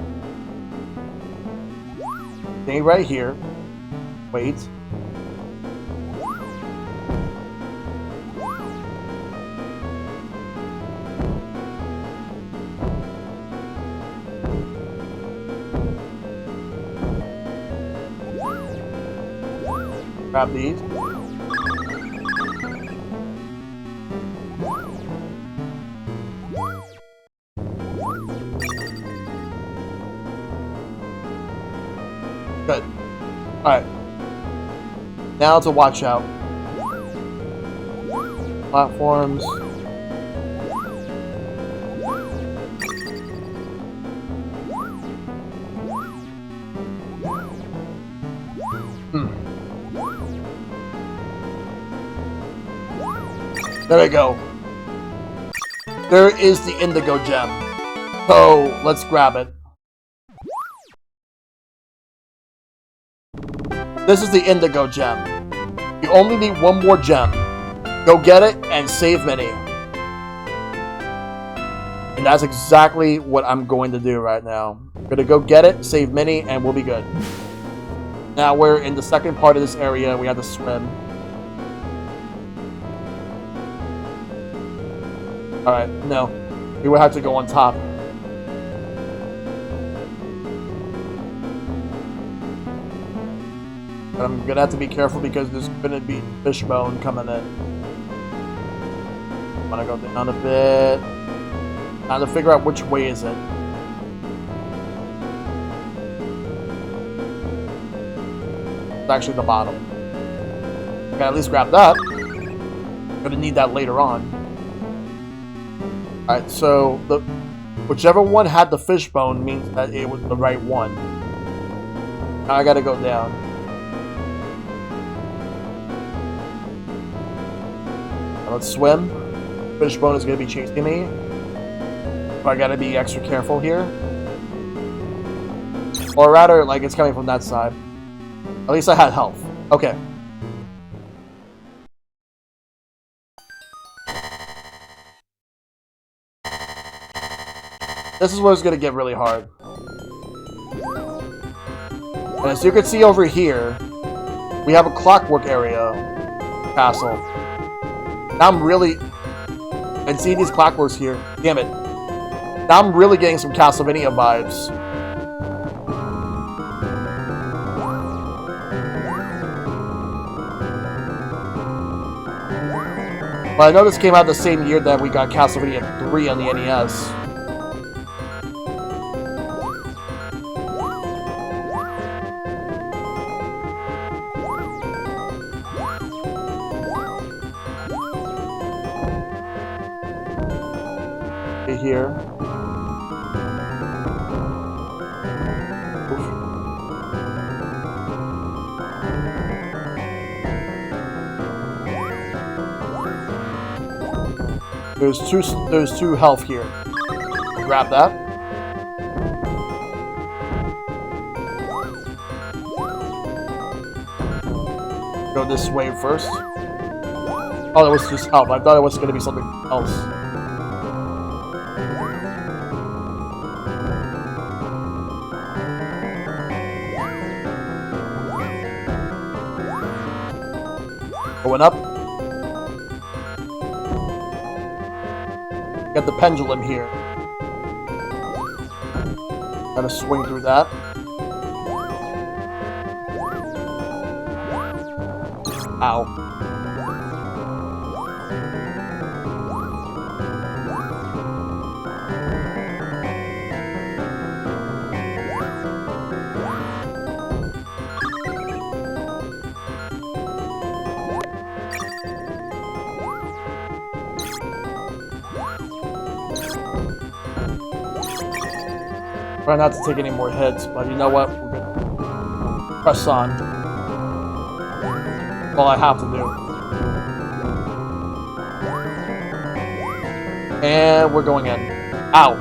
Stay right here. Wait. Grab these. Good. Alright. Now to watch out. Platforms. There we go. There is the indigo gem. So, let's grab it. This is the indigo gem. You only need one more gem. Go get it and save many. And that's exactly what I'm going to do right now. I'm going to go get it, save many, and we'll be good. Now we're in the second part of this area. We have to swim. Alright, no. We will have to go on top. But I'm gonna have to be careful because there's gonna be fishbone coming in. I'm gonna go down a bit. Now to figure out which way is it. It's actually the bottom. I can at least grab that. I'm gonna need that later on. Alright, so whichever one had the fishbone means that it was the right one. Now I gotta go down. Now let's swim. Fishbone is gonna be chasing me. So I gotta be extra careful here. Or rather, like, it's coming from that side. At least I had health. Okay. This is where it's going to get really hard. And as you can see over here, we have a clockwork area castle. Now I'm really... And see these clockworks here. Damn it. Now I'm really getting some Castlevania vibes. But I know this came out the same year that we got Castlevania 3 on the NES. Here. There's two health here. Grab that. Go this way first. Oh, that was just health. I thought it was going to be something else. Going up. Got the pendulum here. Gotta swing through that. Ow. Try not to take any more hits, but you know what? We're gonna press on. That's all I have to do. And we're going in. Ow.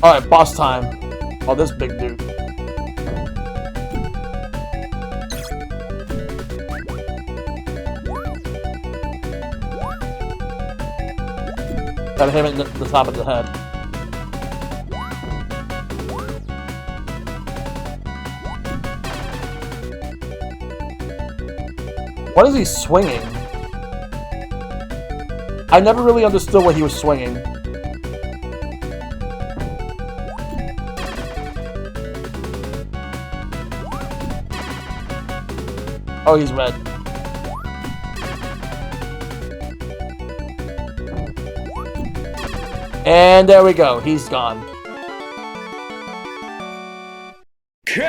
Alright, boss time. Oh, this big dude. Gotta hit him in the top of the head. What is he swinging? I never really understood what he was swinging. Oh, he's red. And there we go. He's gone. KO!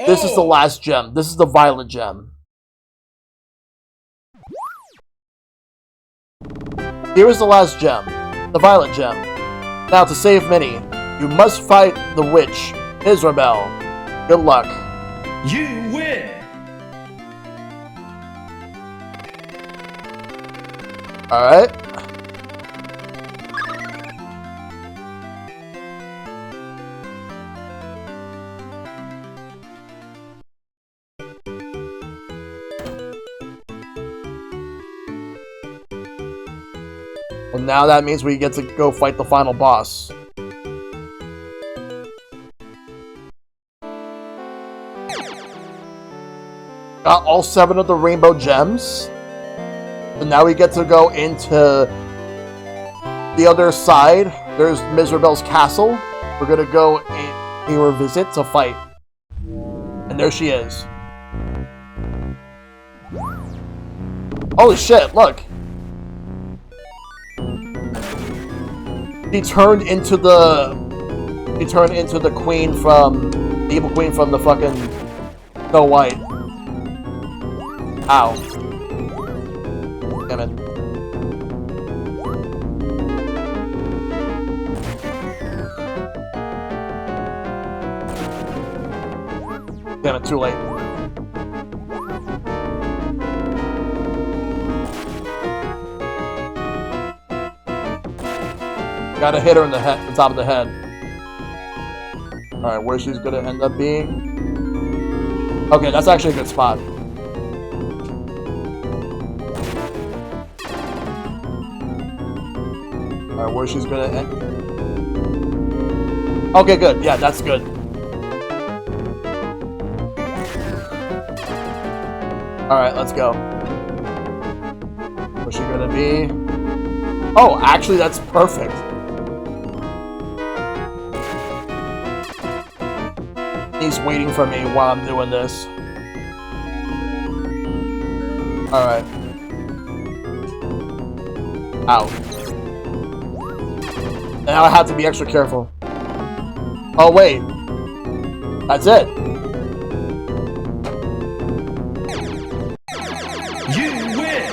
This is the last gem. This is the violet gem. Here is the last gem. The violet gem. Now, to save Minnie, you must fight the witch, Isabel. Good luck. You win! Alright. Well, now that means we get to go fight the final boss. Got all 7 of the rainbow gems. So now we get to go into the other side. There's Miserabel's castle. We're gonna go and pay her a visit to fight. And there she is. Holy shit, look! She turned into the queen from the evil queen from the fucking Snow White. Ow. Damn it. Damn it, too late. Gotta hit her in the head, the top of the head. Alright, where she's gonna end up being. Okay, that's actually a good spot. Alright, where she's gonna end. Okay, good. Yeah, that's good. Alright, let's go. Where's she gonna be? Oh, actually, that's perfect. He's waiting for me while I'm doing this. Alright. Ow. Now I have to be extra careful. Oh, wait. That's it. You win!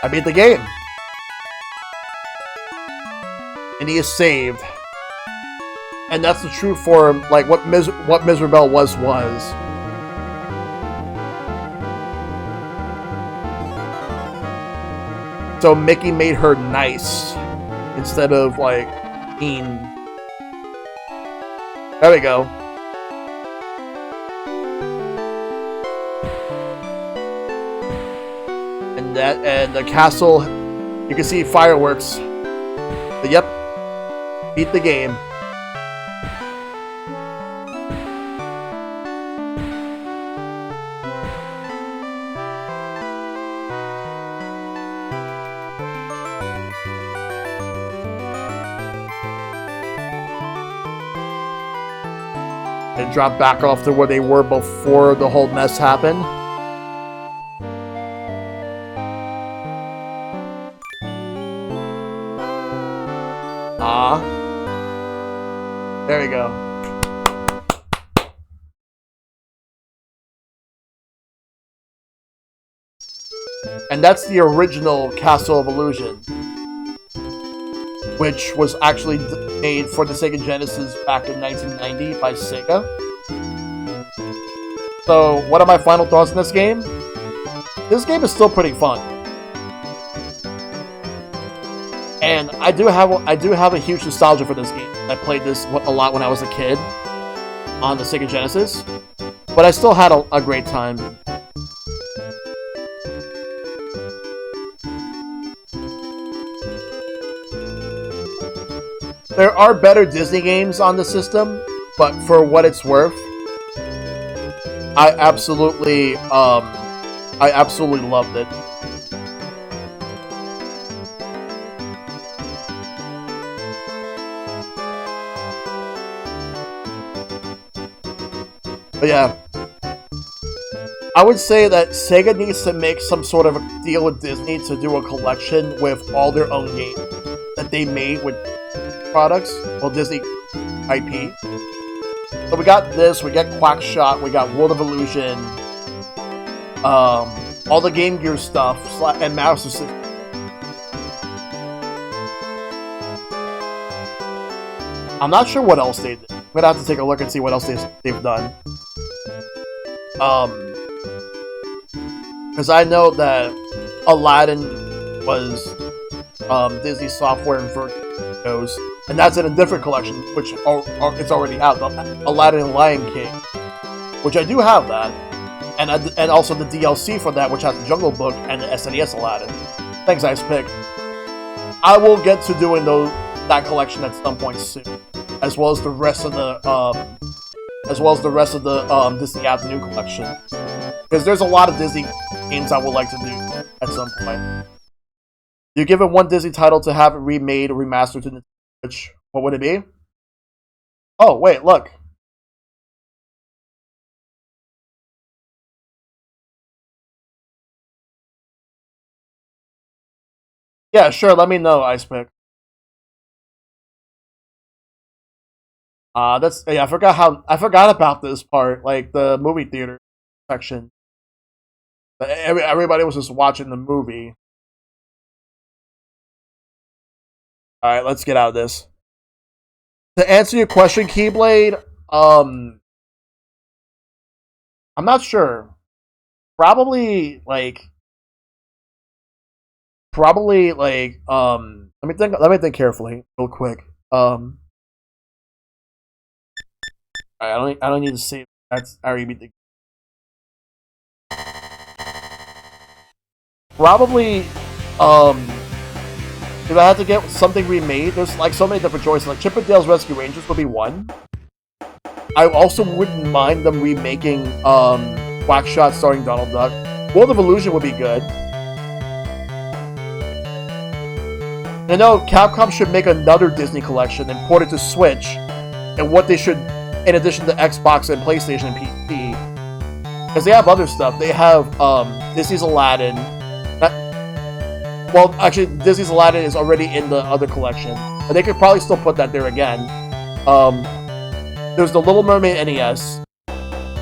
I beat the game. And he is saved. And that's the true form, like, what Miserabel was. So Mickey made her nice instead of, like, mean. There we go. And the castle, you can see fireworks. But yep, beat the game. They drop back off to where they were before the whole mess happened. There we go. And that's the original Castle of Illusion. which was actually made for the Sega Genesis back in 1990 by Sega. So, what are my final thoughts on this game? This game is still pretty fun. And I do have a huge nostalgia for this game. I played this a lot when I was a kid on the Sega Genesis, but I still had a great time. There are better Disney games on the system, but for what it's worth, I absolutely loved it. But yeah, I would say that Sega needs to make some sort of a deal with Disney to do a collection with all their own games that they made with products, well, Disney IP. So we got this, we got Quackshot, we got World of Illusion, all the Game Gear stuff, and Master System. I'm not sure what else they did. I'm gonna have to take a look and see what else they've done. Because I know that Aladdin was Disney software and Virtuos, and that's in a different collection, which it's already out. Aladdin and Lion King, which I do have that, and also the DLC for that, which has the Jungle Book and the SNES Aladdin. Thanks, Ice Pick. I will get to doing that collection at some point soon, as well as the rest of the Disney Afternoon collection, because there's a lot of Disney games I would like to do at some point. You give it one Disney title to have it remade or remastered to the Switch, what would it be? Oh, wait, look. Yeah, sure, let me know, Ice Pick. I forgot about this part, like the movie theater section. Everybody was just watching the movie. Alright, let's get out of this. To answer your question, Keyblade, I'm not sure. Probably like, let me think carefully, real quick. I don't need to say that's I already beat the. Probably, if I had to get something remade, there's like so many different choices. Like Chip and Dale's Rescue Rangers would be one. I also wouldn't mind them remaking Quackshot starring Donald Duck. World of Illusion would be good. I know Capcom should make another Disney collection and port it to Switch, and what they should, in addition to Xbox and PlayStation and PC, because they have other stuff. They have Disney's Aladdin. Well, actually, Disney's Aladdin is already in the other collection, but they could probably still put that there again. There's the Little Mermaid NES,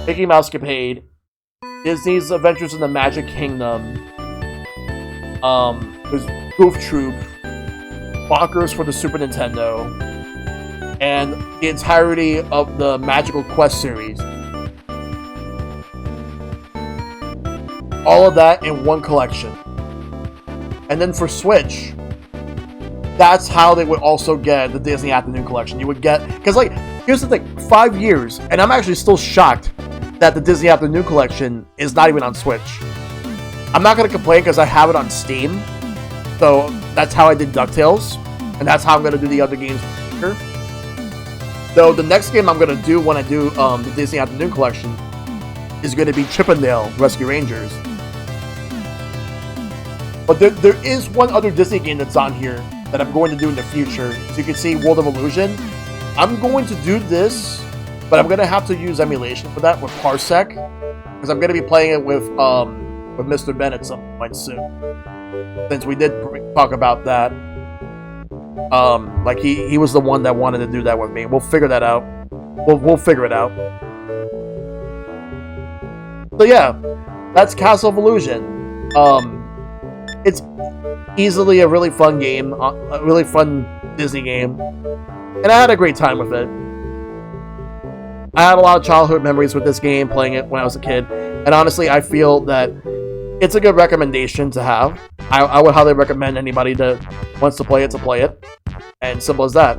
Mickey Mouse Capade, Disney's Adventures in the Magic Kingdom. There's Goof Troop, Bonkers for the Super Nintendo, and the entirety of the Magical Quest series. All of that in one collection. And then for Switch, that's how they would also get the Disney Afternoon collection. You would get, because like, here's the thing, 5 years, and I'm actually still shocked that the Disney Afternoon collection is not even on Switch. I'm not going to complain because I have it on Steam, so that's how I did DuckTales, and that's how I'm going to do the other games later. So the next game I'm going to do when I do the Disney Afternoon collection is going to be Chip and Dale Rescue Rangers. But there is one other Disney game that's on here that I'm going to do in the future. So you can see World of Illusion. I'm going to do this, but I'm going to have to use emulation for that with Parsec, because I'm going to be playing it with Mr. Ben at some point soon. Since we did talk about that. Like he was the one that wanted to do that with me. We'll figure that out. We'll figure it out. So yeah, that's Castle of Illusion. It's easily a really fun game, a really fun Disney game, and I had a great time with it. I had a lot of childhood memories with this game, playing it when I was a kid, and honestly, I feel that it's a good recommendation to have. I would highly recommend anybody that wants to play it, and simple as that.